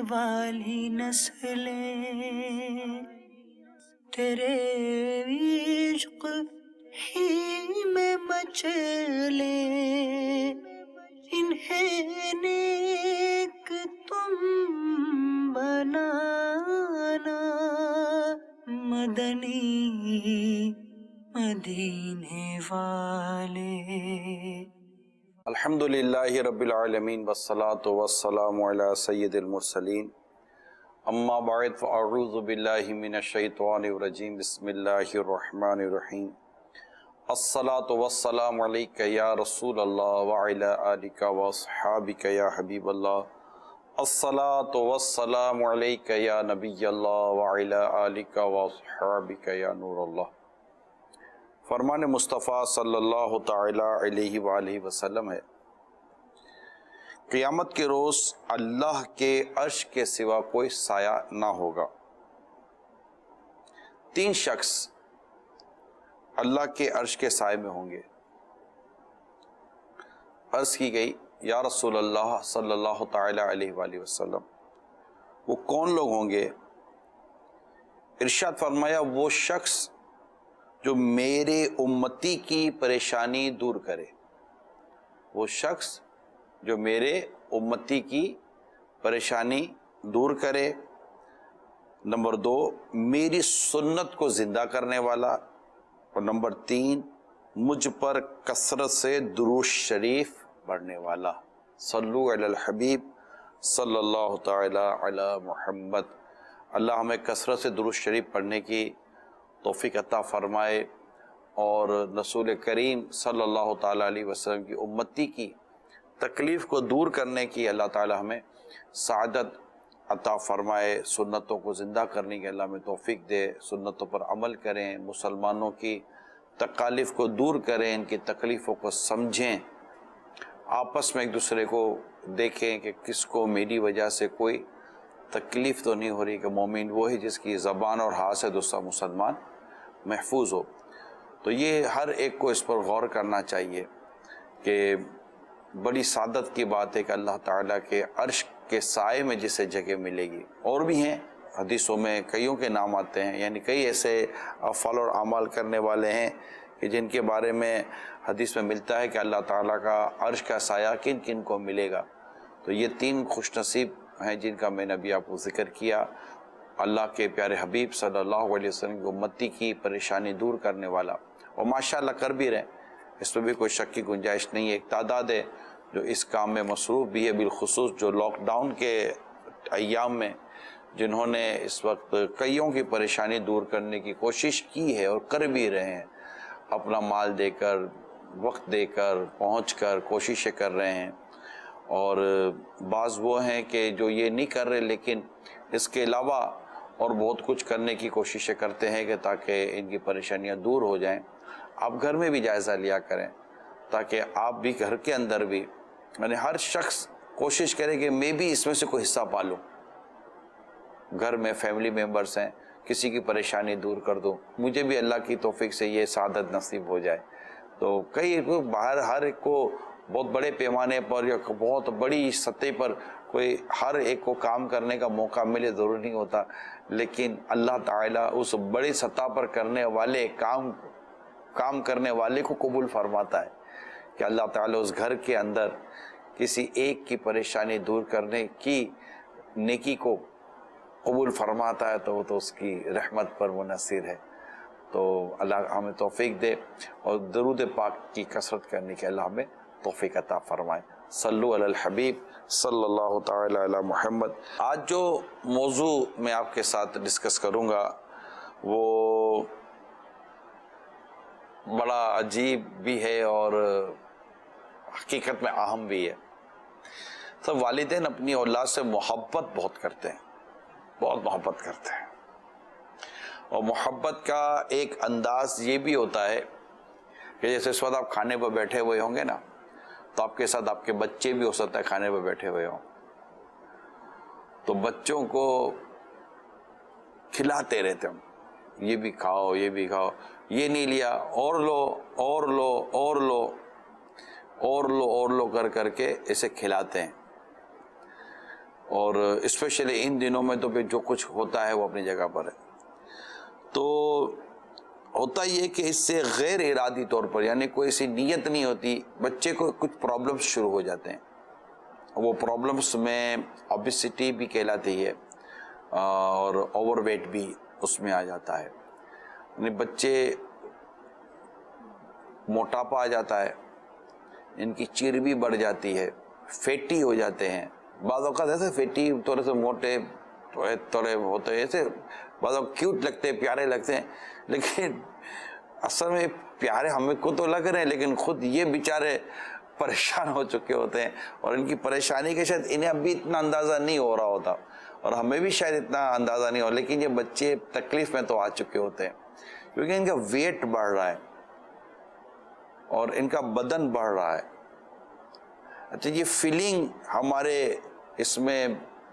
والی نسلیں تیرے عشق ہی میں مچلے، انہیں نیک تم بنانا، مدنی مدینے والے۔ الحمدللہ رب العالمین والصلاة والسلام علی سید المرسلین، اما بعد فاعوذ باللہ من الشیطان الرجیم، بسم اللہ الرحمن الرحیم۔ الصلاة والسلام علیک یا رسول اللہ وعلی آلک واصحابک یا حبیب اللہ، الصلاة والسلام علیک یا نبی اللہ وعلی آلک واصحابک یا نور اللہ۔ فرمان مصطفیٰ صلی اللہ تعالی علیہ وآلہ وسلم ہے، قیامت کے روز اللہ کے عرش کے سوا کوئی سایہ نہ ہوگا۔ 3 شخص اللہ کے عرش کے سائے میں ہوں گے۔ عرض کی گئی یا رسول اللہ صلی اللہ تعالی علیہ وآلہ وسلم، وہ کون لوگ ہوں گے؟ ارشاد فرمایا، وہ شخص جو میرے امتی کی پریشانی دور کرے، وہ شخص جو میرے امتی کی پریشانی دور کرے۔ نمبر 2، میری سنت کو زندہ کرنے والا، اور نمبر 3، مجھ پر کثرت سے درود شریف پڑھنے والا۔ صلو علی الحبیب صلی اللہ تعالی علی محمد۔ اللہ ہمیں کثرت سے درود شریف پڑھنے کی توفیق عطا فرمائے، اور رسول کریم صلی اللہ تعالی علیہ وسلم کی امتی کی تکلیف کو دور کرنے کی اللہ تعالی ہمیں سعادت عطا فرمائے، سنتوں کو زندہ کرنے کی اللہ ہمیں توفیق دے، سنتوں پر عمل کریں، مسلمانوں کی تکالیف کو دور کریں، ان کی تکلیفوں کو سمجھیں، آپس میں ایک دوسرے کو دیکھیں کہ کس کو میری وجہ سے کوئی تکلیف تو نہیں ہو رہی، کہ مومن وہ ہے جس کی زبان اور ہاتھ سے دوسرا مسلمان محفوظ ہو۔ تو یہ ہر ایک کو اس پر غور کرنا چاہیے کہ بڑی سعادت کی بات ہے کہ اللہ تعالیٰ کے عرش کے سائے میں جسے جگہ ملے گی۔ اور بھی ہیں حدیثوں میں کئیوں کے نام آتے ہیں، یعنی کئی ایسے افعال اور اعمال کرنے والے ہیں کہ جن کے بارے میں حدیث میں ملتا ہے کہ اللہ تعالیٰ کا عرش کا سایہ کن کن کو ملے گا۔ تو یہ 3 خوش نصیب ہیں جن کا میں نے ابھی آپ کو ذکر کیا۔ اللہ کے پیارے حبیب صلی اللہ علیہ وسلم کی امتی کی پریشانی دور کرنے والا، اور ماشاءاللہ کر بھی رہے، اس میں بھی کوئی شک کی گنجائش نہیں ہے۔ ایک تعداد ہے جو اس کام میں مصروف بھی ہے، بالخصوص جو لاک ڈاؤن کے ایام میں جنہوں نے اس وقت کئیوں کی پریشانی دور کرنے کی کوشش کی ہے اور کر بھی رہے ہیں، اپنا مال دے کر، وقت دے کر، پہنچ کر کوششیں کر رہے ہیں۔ اور بعض وہ ہیں کہ جو یہ نہیں کر رہے لیکن اس کے علاوہ اور بہت کچھ کرنے کی کوششیں کرتے ہیں کہ تاکہ ان کی پریشانیاں دور ہو جائیں۔ آپ گھر میں بھی جائزہ لیا کریں تاکہ آپ بھی گھر کے اندر بھی، یعنی ہر شخص کوشش کرے کہ میں بھی اس میں سے کوئی حصہ پالوں، گھر میں فیملی ممبرز ہیں، کسی کی پریشانی دور کر دوں، مجھے بھی اللہ کی توفیق سے یہ سعادت نصیب ہو جائے۔ تو کئی باہر ہر ایک کو بہت بڑے پیمانے پر یا بہت بڑی سطح پر کوئی ہر ایک کو کام کرنے کا موقع ملے ضروری نہیں ہوتا، لیکن اللہ تعالیٰ اس بڑی سطح پر کرنے والے کام کرنے والے کو قبول فرماتا ہے کہ اللہ تعالیٰ اس گھر کے اندر کسی ایک کی پریشانی دور کرنے کی نیکی کو قبول فرماتا ہے، تو وہ تو اس کی رحمت پر منحصر ہے۔ تو اللہ ہمیں توفیق دے اور درود پاک کی کثرت کرنے کے اللہ ہمیں توفیق عطا فرمائے۔ صلو علی الحبیب صلی اللہ تعالی علی محمد۔ آج جو موضوع میں آپ کے ساتھ ڈسکس کروں گا وہ بڑا عجیب بھی ہے اور حقیقت میں اہم بھی ہے۔ سب والدین اپنی اولاد سے محبت بہت کرتے ہیں، بہت محبت کرتے ہیں، اور محبت کا ایک انداز یہ بھی ہوتا ہے کہ جیسے اس وقت آپ کھانے پر بیٹھے ہوئے ہوں گے نا، تو آپ کے ساتھ آپ کے بچے بھی ہو سکتا ہے کھانے پر بیٹھے ہوئے ہوں، تو بچوں کو کھلاتے رہتے ہوں، یہ بھی کھاؤ، یہ بھی کھاؤ، یہ نہیں لیا، اور لو اور لو اور لو اور لو اور لو کر کے اسے کھلاتے ہیں۔ اور اسپیشلی ان دنوں میں تو پھر جو کچھ ہوتا ہے وہ اپنی جگہ پر ہے. تو ہوتا یہ کہ اس سے غیر ارادی طور پر یعنی کوئی ایسی نیت نہیں ہوتی، بچے کو کچھ پرابلمس شروع ہو جاتے ہیں. وہ پرابلمس میں اوبیسٹی بھی کہلاتی ہے اور اوور ویٹ بھی اس میں آ جاتا ہے. یعنی بچے موٹاپا آ جاتا ہے، ان کی چربی بڑھ جاتی ہے، فیٹی ہو جاتے ہیں. بعض اوقات ایسے فیٹی تھوڑے سے موٹے تھوڑے ہوتے ہیں، ایسے بعض اوقات کیوٹ لگتے ہیں، پیارے لگتے ہیں، لیکن اصل میں پیارے ہمیں کو تو لگ رہے ہیں لیکن خود یہ بیچارے پریشان ہو چکے ہوتے ہیں اور ان کی پریشانی کے شاید انہیں ابھی اتنا اندازہ نہیں ہو رہا ہوتا اور ہمیں بھی شاید اتنا اندازہ نہیں ہو، لیکن یہ بچے تکلیف میں تو آ چکے ہوتے ہیں کیونکہ ان کا ویٹ بڑھ رہا ہے اور ان کا بدن بڑھ رہا ہے. اچھا یہ فیلنگ ہمارے اس میں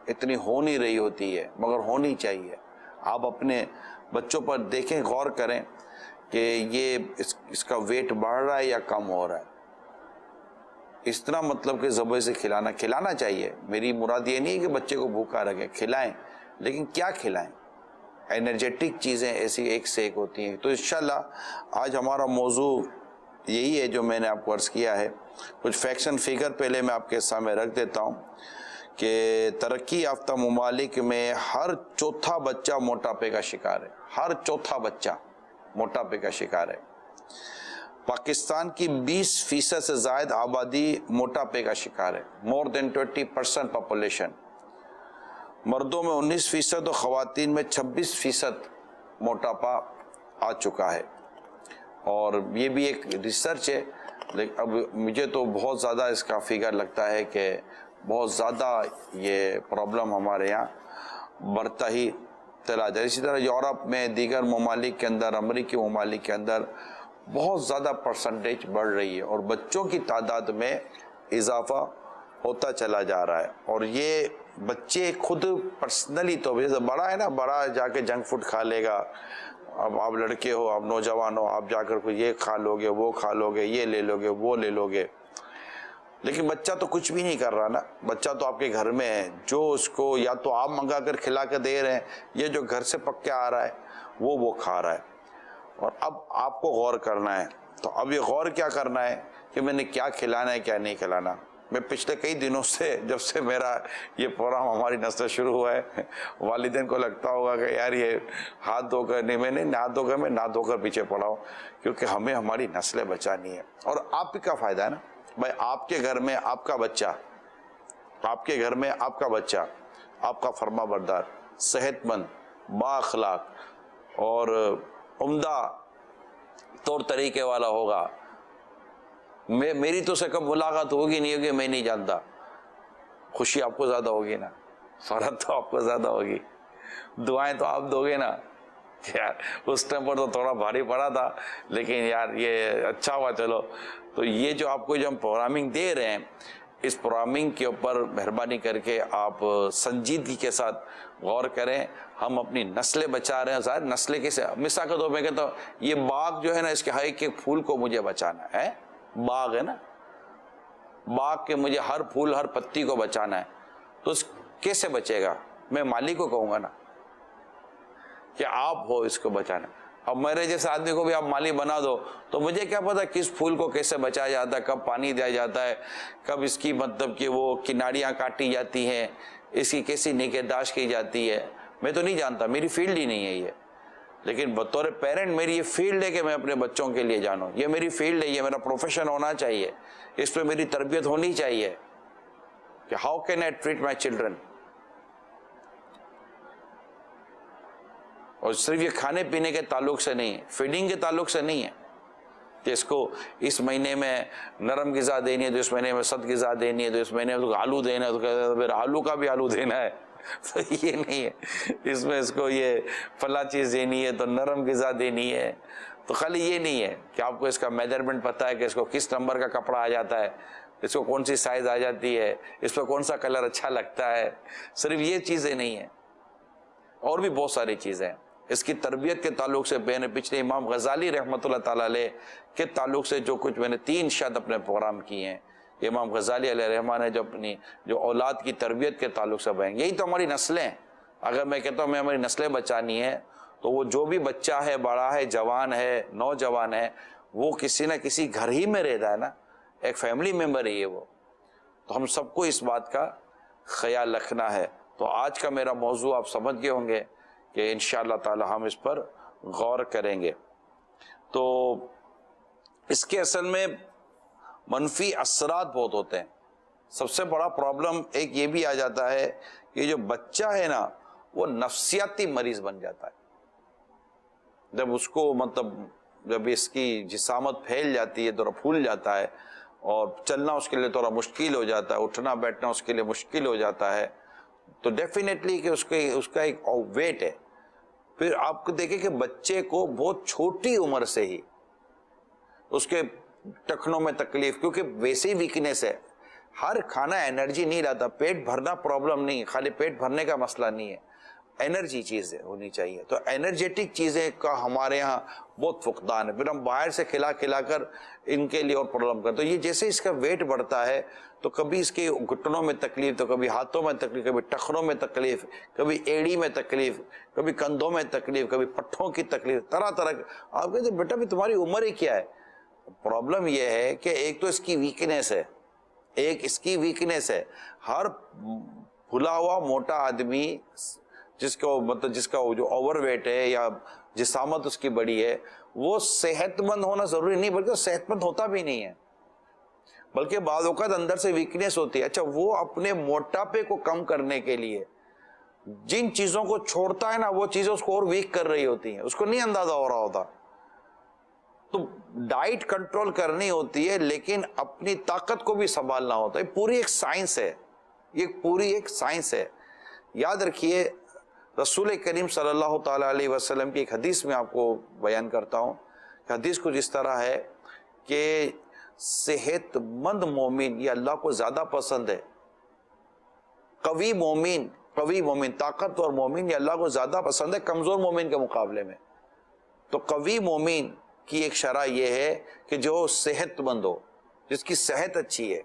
اتنی ہو نہیں رہی ہوتی ہے مگر ہونی چاہیے. آپ اپنے بچوں پر دیکھیں، غور کریں کہ یہ اس کا ویٹ بڑھ رہا ہے یا کم ہو رہا ہے. اس طرح مطلب کہ زبر سے کھلانا چاہیے. میری مراد یہ نہیں ہے کہ بچے کو بھوکا رکھیں، کھلائیں، لیکن کیا کھلائیں؟ انرجیٹک چیزیں ایسی ایک سے ایک ہوتی ہیں. تو انشاءاللہ آج ہمارا موضوع یہی ہے جو میں نے آپ کو عرض کیا ہے. کچھ فیکٹس اینڈ فگر پہلے میں آپ کے سامنے رکھ دیتا ہوں کہ ترقی یافتہ ممالک میں ہر چوتھا بچہ موٹاپے کا شکار ہے. ہر چوتھا بچہ موٹاپے کا شکار ہے. پاکستان کی 20% سے زائد آبادی موٹاپے کا شکار ہے. مور دین 20% پاپولیشن. مردوں میں 19% اور خواتین میں 26% موٹاپا آ چکا ہے. اور یہ بھی ایک ریسرچ ہے، لیکن اب مجھے تو بہت زیادہ اس کا فگر لگتا ہے کہ بہت زیادہ یہ پرابلم ہمارے یہاں بڑھتا ہی چلا جائے. اسی طرح یورپ میں، دیگر ممالک کے اندر، امریکی ممالک کے اندر بہت زیادہ پرسنٹیج بڑھ رہی ہے اور بچوں کی تعداد میں اضافہ ہوتا چلا جا رہا ہے. اور یہ بچے خود پرسنلی تو جیسے بڑا ہے نا، بڑا جا کے جنک فوڈ کھا لے گا. اب آپ لڑکے ہو، آپ نوجوان ہو، آپ جا کر کو یہ کھا لو گے، وہ کھا لو گے، یہ لے لو گے، وہ لے لو گے. لیکن بچہ تو کچھ بھی نہیں کر رہا نا. بچہ تو آپ کے گھر میں ہے، جو اس کو یا تو آپ منگا کر کھلا کے دے رہے ہیں یا جو گھر سے پک کے آ رہا ہے وہ کھا رہا ہے. اور اب آپ کو غور کرنا ہے. تو اب یہ غور کیا کرنا ہے کہ میں نے کیا کھلانا ہے، کیا نہیں کھلانا. میں پچھلے کئی دنوں سے، جب سے میرا یہ پروگرام ہماری نسل شروع ہوا ہے، والدین کو لگتا ہوگا کہ یار یہ ہاتھ دھو کر نہیں، میں نے ہاتھ دھو کر، میں نہ دھو کر پیچھے پڑا ہوں، کیونکہ ہمیں ہماری نسلیں بچانی ہے. اور آپ بھی کا فائدہ ہے نا بھائی. آپ کے گھر میں آپ کا بچہ، آپ کے گھر میں آپ کا بچہ آپ کا فرما بردار، صحت مند، با اخلاق اور عمدہ طور طریقے والا ہوگا. میری تو سے کب ملاقات ہوگی نہیں ہوگی میں نہیں جانتا. خوشی آپ کو زیادہ ہوگی نا، فرحت تو آپ کو زیادہ ہوگی، دعائیں تو آپ دو گے نا. یار اس ٹائم پر تو تھوڑا بھاری پڑا تھا، لیکن یار یہ اچھا ہوا. چلو تو یہ جو آپ کو جو ہم پروگرامنگ دے رہے ہیں، اس پروگرامنگ کے اوپر مہربانی کر کے آپ سنجیدگی کے ساتھ غور کریں. ہم اپنی نسلیں بچا رہے ہیں. ظاہر نسلیں کیسے، مثال کے طور میں کہتا ہوں یہ باغ جو ہے نا، اس کے ہر ایک پھول کو مجھے بچانا ہے. باغ ہے نا، باغ کے مجھے ہر پھول، ہر پتی کو بچانا ہے. تو کیسے بچے گا؟ میں مالی کو کہوں گا نا کہ آپ ہو اس کو بچانا. اب میرے جیسے آدمی کو بھی آپ مالی بنا دو تو مجھے کیا پتا کس پھول کو کیسے بچایا جاتا ہے، کب پانی دیا جاتا ہے، کب اس کی مطلب کہ وہ کناریاں کاٹی جاتی ہیں، اس کی کیسی نگہداشت کی جاتی ہے. میں تو نہیں جانتا، میری فیلڈ ہی نہیں ہے یہ. لیکن بطور پیرنٹ میری یہ فیلڈ ہے کہ میں اپنے بچوں کے لیے جانوں. یہ میری فیلڈ ہے، یہ میرا پروفیشن ہونا چاہیے. اس پہ میری تربیت ہونی چاہیے کہ how can I treat my children. اور صرف یہ کھانے پینے کے تعلق سے نہیں ہے، فیڈنگ کے تعلق سے نہیں ہے کہ اس کو اس مہینے میں نرم غذا دینی ہے، تو اس مہینے میں سخت غذا دینی ہے، تو اس مہینے میں آلو دینا ہے تو پھر آلو کا بھی آلو دینا ہے. تو یہ نہیں ہے. اس میں اس کو یہ فلاں چیز دینی ہے تو نرم غذا دینی ہے. تو خالی یہ نہیں ہے کہ آپ کو اس کا میجرمنٹ پتہ ہے کہ اس کو کس نمبر کا کپڑا آ جاتا ہے، اس کو کون سی سائز آ جاتی ہے، اس پہ کون سا کلر اچھا لگتا ہے. صرف یہ چیزیں نہیں ہیں، اور بھی بہت ساری چیزیں ہیں. اس کی تربیت کے تعلق سے میں نے پچھلے امام غزالی رحمۃ اللہ تعالیٰ علیہ کے تعلق سے جو کچھ میں نے 3 شاید اپنے پروگرام کیے ہیں امام غزالی علیہ رحمہ نے جو اولاد کی تربیت کے تعلق سے بیان، یہی تو ہماری نسلیں. اگر میں کہتا ہوں میں ہماری نسلیں بچانی ہے تو وہ جو بھی بچہ ہے، بڑا ہے، جوان ہے، نوجوان ہے، وہ کسی نہ کسی گھر ہی میں رہتا ہے نا، ایک فیملی ممبر ہی ہے وہ. تو ہم سب کو اس بات کا خیال رکھنا ہے. تو آج کا میرا موضوع آپ سمجھ گئے ہوں گے کہ انشاءاللہ تعالی ہم اس پر غور کریں گے. تو اس کے اصل میں منفی اثرات بہت ہوتے ہیں. سب سے بڑا پرابلم ایک یہ بھی آ جاتا ہے کہ جو بچہ ہے نا وہ نفسیاتی مریض بن جاتا ہے. جب اس کو جب اس کی جسامت پھیل جاتی ہے، تھوڑا پھول جاتا ہے اور چلنا اس کے لیے تھوڑا مشکل ہو جاتا ہے، اٹھنا بیٹھنا اس کے لیے مشکل ہو جاتا ہے، تو ڈیفینیٹلی کہ اس کا ایک ویٹ ہے. پھر آپ کو دیکھیں کہ بچے کو بہت چھوٹی عمر سے ہی اس کے ٹخنوں میں تکلیف، کیونکہ ویسی ویکنیس ہے. ہر کھانا انرجی نہیں لاتا، پیٹ بھرنا پرابلم نہیں، خالی پیٹ بھرنے کا مسئلہ نہیں ہے، انرجی چیزیں ہونی چاہیے. تو انرجیٹک چیزیں کا ہمارے ہاں بہت فقدان ہے. پھر ہم باہر سے کھلا کر ان کے لیے اور پرابلم کرتے. تو یہ جیسے اس کا ویٹ بڑھتا ہے تو کبھی اس کے گھٹنوں میں تکلیف، تو کبھی ہاتھوں میں تکلیف، کبھی ٹخنوں میں تکلیف، کبھی ایڑی میں تکلیف، کبھی کندھوں میں تکلیف، کبھی پٹھوں کی تکلیف، طرح طرح. آپ کہتے ہیں بیٹا بھی تمہاری عمر ہی کیا ہے؟ پرابلم یہ ہے کہ ایک تو اس کی ویکنیس ہے، ہر پھلا ہوا موٹا آدمی جس کا جو اوور ویٹ ہے یا جسامت اس کی بڑی ہے، وہ صحت مند ہونا ضروری نہیں، بلکہ صحت مند ہوتا بھی نہیں ہے، بلکہ بعض اوقات اندر سے ویکنیس ہوتی ہے. اچھا، وہ اپنے موٹاپے کو کم کرنے کے لیے جن چیزوں کو چھوڑتا ہے نا، وہ چیزیں اس کو اور ویک کر رہی ہوتی ہیں، اس کو نہیں اندازہ ہو رہا ہوتا. تو ڈائٹ کنٹرول کرنی ہوتی ہے، لیکن اپنی طاقت کو بھی سنبھالنا ہوتا ہے. پوری ایک سائنس ہے. یاد رکھیے، رسول کریم صلی اللہ تعالی علیہ وسلم کی ایک حدیث میں آپ کو بیان کرتا ہوں. حدیث کچھ اس طرح ہے کہ صحت مند مومن یہ اللہ کو زیادہ پسند ہے. قوی مومن طاقتور مومن یہ اللہ کو زیادہ پسند ہے کمزور مومن کے مقابلے میں. تو قوی مومن کی ایک شرح یہ ہے کہ جو صحت مند ہو، جس کی صحت اچھی ہے،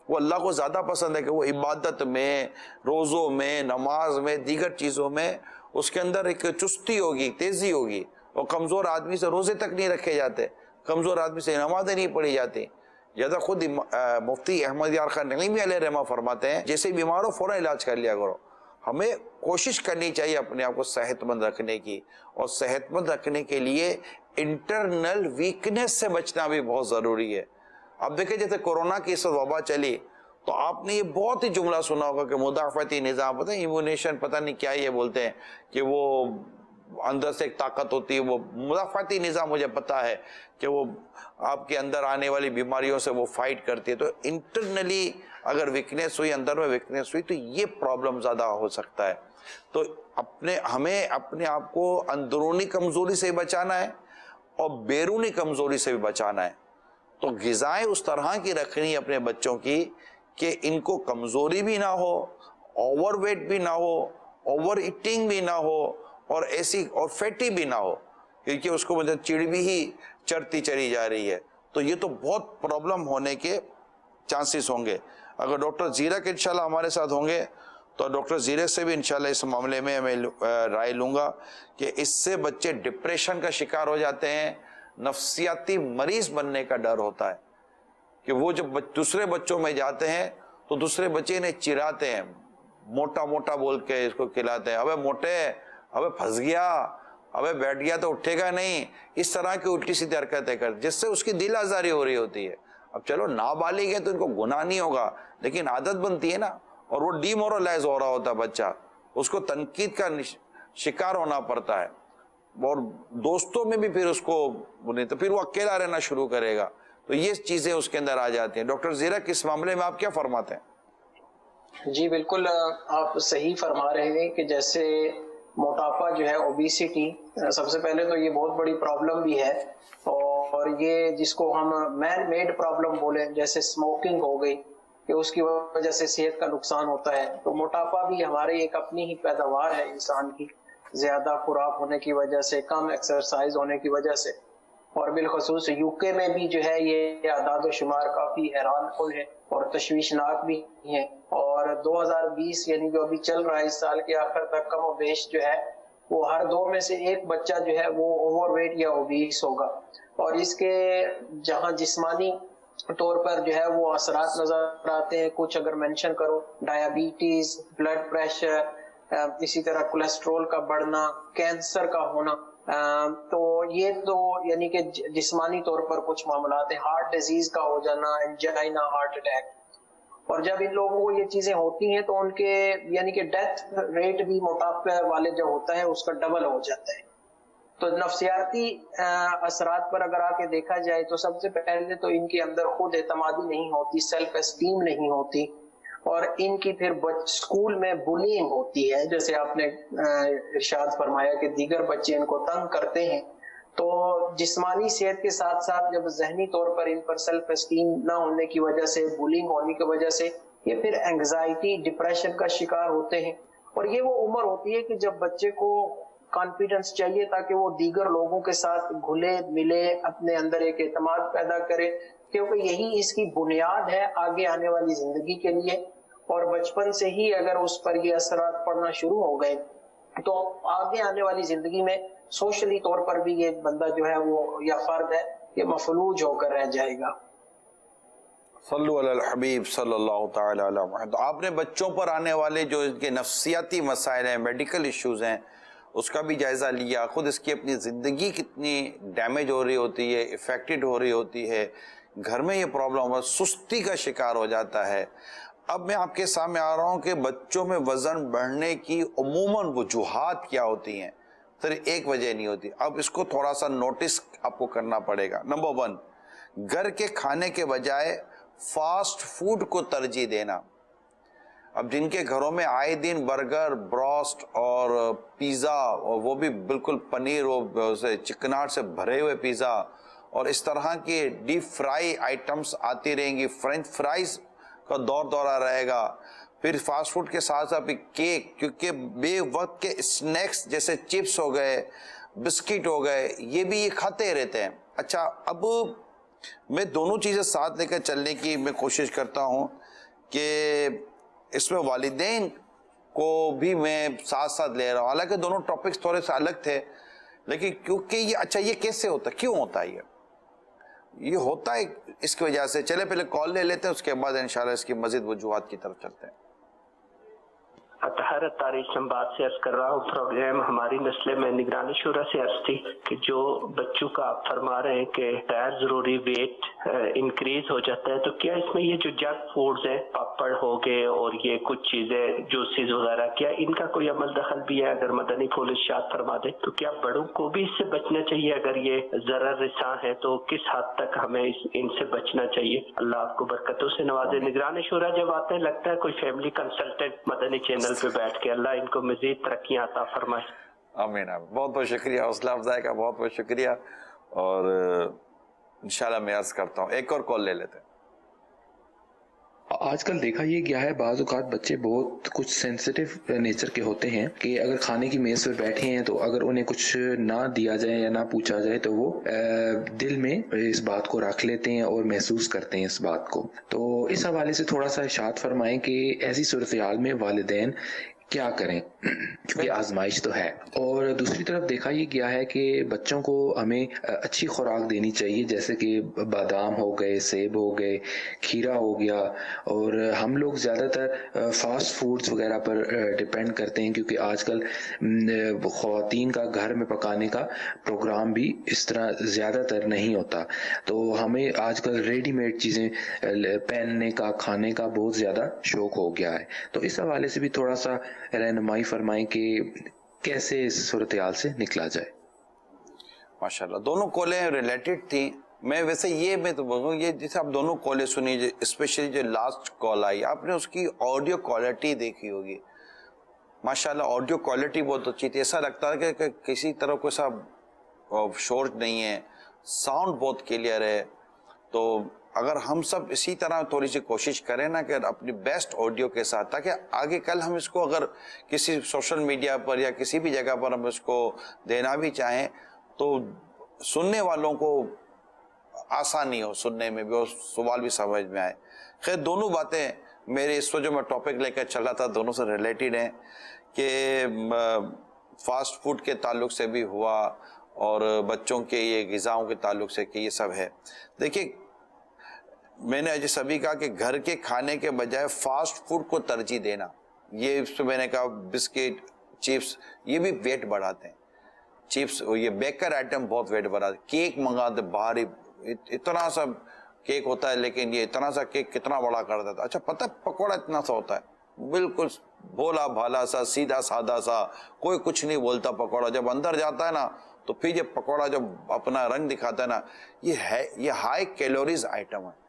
وہ اللہ کو زیادہ پسند ہے کہ وہ عبادت میں، روزوں میں، نماز میں، دیگر چیزوں میں اس کے اندر ایک چستی ہوگی، تیزی ہوگی. اور کمزور آدمی سے روزے تک نہیں رکھے جاتے، کمزور آدمی سے نمازیں نہیں پڑھی جاتی. جیسا خود مفتی احمد یار خان نعیمی علیہ رحمہ فرماتے ہیں، جیسے بیمار ہو فوراً علاج کر لیا کرو. ہمیں کوشش کرنی چاہیے اپنے آپ کو صحت مند رکھنے کی، اور صحت مند رکھنے کے لیے انٹرنل ویکنیس سے بچنا بھی بہت ضروری ہے. اب دیکھیں جیسے کورونا کی اس وبا چلی تو آپ نے یہ بہت ہی جملہ سنا ہوگا کہ مدافعتی نظام، پتہ ہے ایمونیشن، پتہ نہیں کیا یہ بولتے ہیں کہ وہ اندر سے ایک طاقت ہوتی ہے، وہ مدافعتی نظام مجھے پتہ ہے کہ وہ آپ کے اندر آنے والی بیماریوں سے وہ فائٹ کرتی ہے. تو انٹرنلی اگر ویکنیس ہوئی، اندر میں ویکنیس ہوئی، تو یہ پرابلم زیادہ ہو سکتا ہے. تو ہمیں اپنے آپ کو اندرونی کمزوری سے بچانا ہے اور بیرونی کمزوری سے بھی بچانا ہے. تو غذائیں اس طرح کی رکھنی ہے اپنے بچوں کی کہ ان کو کمزوری بھی نہ ہو، اوور ویٹ بھی نہ ہو، اوور ایٹنگ بھی نہ ہو، اور فیٹی بھی نہ ہو، کیونکہ اس کو چڑ بھی ہی چڑھتی چلی جا رہی ہے. تو یہ تو بہت پرابلم ہونے کے چانسز ہوں گے. اگر ڈاکٹر زیرک انشاءاللہ ہمارے ساتھ ہوں گے تو ڈاکٹر زیرک سے بھی انشاءاللہ اس معاملے میں میں رائے لوں گا کہ اس سے بچے ڈپریشن کا شکار ہو جاتے ہیں، نفسیاتی مریض بننے کا ڈر ہوتا ہے کہ وہ جب دوسرے بچوں میں جاتے ہیں تو دوسرے بچے انہیں چراتے ہیں، موٹا موٹا بول کے اس کو کھلاتے ہیں، ابے موٹے، ابے پھنس گیا، ابے بیٹھ گیا تو اٹھے گا نہیں، اس طرح کی الٹی سیدھی حرکتیں کر، جس سے اس کی دل آزاری ہو رہی ہوتی ہے. اب چلو نابالغ ہے تو ان کو گناہ نہیں ہوگا، لیکن عادت بنتی ہے نا، اور وہ ڈی مورلائز ہو رہا ہوتا ہے بچہ، اس کو تنقید کا شکار ہونا پڑتا ہے، اور دوستوں میں بھی پھر اس کو نہیں، تو پھر وہ اکیلا رہنا شروع کرے گا. تو یہ چیزیں اس کے اندر آ جاتی ہیں. ڈاکٹر زیرک اس معاملے میں آپ کیا فرماتے ہیں؟ جی بالکل آپ صحیح فرما رہے ہیں کہ جیسے موٹاپا جو ہے، اوبیسٹی، سب سے پہلے تو یہ بہت بڑی پرابلم بھی ہے، اور یہ جس کو ہم مین میڈ پرابلم بولیں، جیسے اسموکنگ ہو گئی کہ اس کی وجہ سے صحت کا نقصان ہوتا ہے. تو موٹاپا بھی ہماری ایک اپنی ہی پیداوار ہے انسان کی، زیادہ خوراک ہونے کی وجہ سے، کم ایکسرسائز ہونے کی وجہ سے. اور بالخصوص UK میں بھی جو ہے یہ اعداد و شمار کافی حیران کن ہے اور تشویشناک بھی ہیں. اور 2020 یعنی جو ابھی چل رہا ہے اس سال کے آخر تک کم و بیش جو ہے وہ ہر 2 میں سے 1 بچہ جو ہے وہ اوور ویٹ یا اوبیس ہوگا. اور اس کے جہاں جسمانی طور پر جو ہے وہ اثرات نظر آتے ہیں, کچھ اگر مینشن کرو, ڈائبٹیز, بلڈ پریشر, اسی طرح کولیسٹرول کا بڑھنا, کینسر کا ہونا, تو یہ تو یعنی کہ جسمانی طور پر کچھ معاملات ہیں. ہارٹ ڈیزیز کا ہو جانا, انجائنا, ہارٹ اٹیک. اور جب ان لوگوں کو یہ چیزیں ہوتی ہیں تو ان کے یعنی کہ ڈیتھ ریٹ بھی موٹاپے والے جو ہوتا ہے اس کا ڈبل ہو جاتا ہے. تو نفسیاتی اثرات پر اگر آ کے دیکھا جائے تو سب سے پہلے تو ان کے اندر خود اعتمادی نہیں ہوتی, سیلف اسٹیم نہیں ہوتی, اور ان کی پھر اسکول میں بلینگ ہوتی ہے, جیسے آپ نے ارشاد فرمایا کہ دیگر بچے ان کو تنگ کرتے ہیں. تو جسمانی صحت کے ساتھ ساتھ جب ذہنی طور پر ان پر سیلف اسٹیم نہ ہونے کی وجہ سے, بلینگ ہونے کی وجہ سے یہ پھر اینگزائٹی, ڈپریشن کا شکار ہوتے ہیں. اور یہ وہ عمر ہوتی ہے کہ جب بچے کو کانفیڈنس چاہیے تاکہ وہ دیگر لوگوں کے ساتھ گھلے ملے, اپنے اندر ایک اعتماد پیدا کرے, کیونکہ یہی اس کی بنیاد ہے آگے آنے والی زندگی کے لیے. اور بچپن سے ہی اگر اس پر یہ اثرات پڑنا شروع ہو گئے تو آگے آنے والی زندگی میں سوشلی طور پر بھی یہ بندہ جو ہے وہ یا فرد ہے یہ مفلوج ہو کر رہ جائے گا. صلو علی الحبیب صلی اللہ تعالی علی محمد. آپ نے بچوں پر آنے والے جو ان کے نفسیاتی مسائل ہیں, میڈیکل ایشوز ہیں, اس کا بھی جائزہ لیا. خود اس کی اپنی زندگی کتنی ڈیمیج ہو رہی ہوتی ہے, افیکٹڈ ہو رہی ہوتی ہے, گھر میں یہ پرابلم ہو, سستی کا شکار ہو جاتا ہے. اب میں آپ کے سامنے آ رہا ہوں کہ بچوں میں وزن بڑھنے کی عموماً وجوہات کیا ہوتی ہیں, صرف ایک وجہ نہیں ہوتی. اب اس کو تھوڑا سا نوٹس آپ کو کرنا پڑے گا. نمبر 1, گھر کے کھانے کے بجائے فاسٹ فوڈ کو ترجیح دینا. اب جن کے گھروں میں آئے دن برگر, بروسٹ اور پیزا, اور وہ بھی بالکل پنیر و چکناٹ سے بھرے ہوئے پیزا, اور اس طرح کے ڈیپ فرائی آئٹمس آتی رہیں گی, فرینچ فرائز کا دورہ رہے گا. پھر فاسٹ فوڈ کے ساتھ ساتھ کیک, کیونکہ بے وقت کے اسنیکس جیسے چپس ہو گئے, بسکٹ ہو گئے, یہ بھی یہ کھاتے رہتے ہیں. اچھا, اب میں دونوں چیزیں ساتھ لے کر چلنے کی میں کوشش کرتا ہوں کہ اس میں والدین کو بھی میں ساتھ ساتھ لے رہا ہوں. حالانکہ دونوں ٹاپکس تھوڑے سے الگ تھے, لیکن کیونکہ یہ اچھا یہ کیسے ہوتا ہے, کیوں ہوتا ہے یہ ہوتا ہے اس کی وجہ سے. چلے پہلے کال لے لیتے ہیں, اس کے بعد انشاءاللہ اس کی مزید وجوہات کی طرف چلتے ہیں. اطہر اتاری اسلام آباد سے عرض کر رہا ہوں. پروگرام ہماری نسل میں نگرانی شورا سے عرض تھی کہ جو بچوں کا آپ فرما رہے ہیں کہ غیر ضروری ویٹ انکریز ہو جاتا ہے, تو کیا اس میں یہ جو جنک فوڈز ہیں, پاپڑ ہو گئے اور یہ کچھ چیزیں جوسز وغیرہ, کیا ان کا کوئی عمل دخل بھی ہے؟ اگر مدنی پھول ارشاد فرما دے تو کیا بڑوں کو بھی اس سے بچنا چاہیے؟ اگر یہ ضرر رساں ہے تو کس حد تک ہمیں ان سے بچنا چاہیے؟ اللہ آپ کو برکتوں سے نوازے. نگران شورا جب آتے ہیں لگتا ہے کوئی فیملی کنسلٹنٹ مدنی چینل پہ بیٹھ کے. اللہ ان کو مزید ترقیاں عطا فرمائے. آمین آمین. بہت بہت شکریہ, حوصلہ افزائی کا بہت بہت شکریہ. اور انشاءاللہ میں عرض کرتا ہوں ایک اور کال لے لیتے ہیں. آج کل دیکھا یہ گیا ہے بعض اوقات بچے بہت کچھ سینسیٹیو نیچر کے ہوتے ہیں کہ اگر کھانے کی میز پر بیٹھے ہیں تو اگر انہیں کچھ نہ دیا جائے یا نہ پوچھا جائے تو وہ دل میں اس بات کو رکھ لیتے ہیں اور محسوس کرتے ہیں اس بات کو. تو اس حوالے سے تھوڑا سا ارشاد فرمائیں کہ ایسی صورتحال میں والدین کیا کریں, کیونکہ آزمائش تو ہے. اور دوسری طرف دیکھا یہ گیا ہے کہ بچوں کو ہمیں اچھی خوراک دینی چاہیے, جیسے کہ بادام ہو گئے, سیب ہو گئے, کھیرا ہو گیا. اور ہم لوگ زیادہ تر فاسٹ فوڈز وغیرہ پر ڈیپینڈ کرتے ہیں, کیونکہ آج کل خواتین کا گھر میں پکانے کا پروگرام بھی اس طرح زیادہ تر نہیں ہوتا. تو ہمیں آج کل ریڈی میڈ چیزیں پہننے کا, کھانے کا بہت زیادہ شوق ہو گیا ہے. تو اس حوالے سے بھی تھوڑا سا رہنمائی فرمائیں کہ کیسے اس صورتحال سے نکلا جائے. ماشاءاللہ دونوں کالیں ریلیٹڈ تھیں. میں ویسے میں تو بولوں یہ جیسے آپ دونوں کالیں سنی, اسپیشلی جو لاسٹ کال آئی, آپ نے اس کی آڈیو کوالٹی دیکھی ہوگی. ماشاءاللہ آڈیو کوالٹی بہت اچھی تھی. ایسا لگتا ہے کہ کسی طرح کوئی سا شور نہیں ہے, ساؤنڈ بہت کلیئر ہے. تو اگر ہم سب اسی طرح تھوڑی سی کوشش کریں نا کہ اپنی بیسٹ آڈیو کے ساتھ, تاکہ آگے کل ہم اس کو اگر کسی سوشل میڈیا پر یا کسی بھی جگہ پر ہم اس کو دینا بھی چاہیں تو سننے والوں کو آسانی ہو سننے میں بھی اور سوال بھی سمجھ میں آئے. خیر دونوں باتیں میرے اس وقت جو میں ٹاپک لے کر چلا تھا دونوں سے ریلیٹڈ ہیں کہ فاسٹ فوڈ کے تعلق سے بھی ہوا اور بچوں کے یہ غذاؤں کے تعلق سے کہ یہ سب ہے. دیکھیے میں نے آج سبھی کہا کہ گھر کے کھانے کے بجائے فاسٹ فوڈ کو ترجیح دینا, یہ اس میں نے کہا بسکٹ چپس یہ بھی ویٹ بڑھاتے ہیں. چپس یہ بیکر آئٹم بہت ویٹ بڑھاتے, کیک منگاتے باہر, اتنا سا کیک ہوتا ہے لیکن یہ اتنا سا کیک کتنا بڑا کر دیتا. اچھا پتہ پکوڑا اتنا سا ہوتا ہے, بالکل بھولا بھالا سا سیدھا سادہ سا, کوئی کچھ نہیں بولتا پکوڑا. جب اندر جاتا ہے نا تو پھر یہ پکوڑا جب اپنا رنگ دکھاتا ہے نا یہ ہائی کیلوریز آئٹم ہے.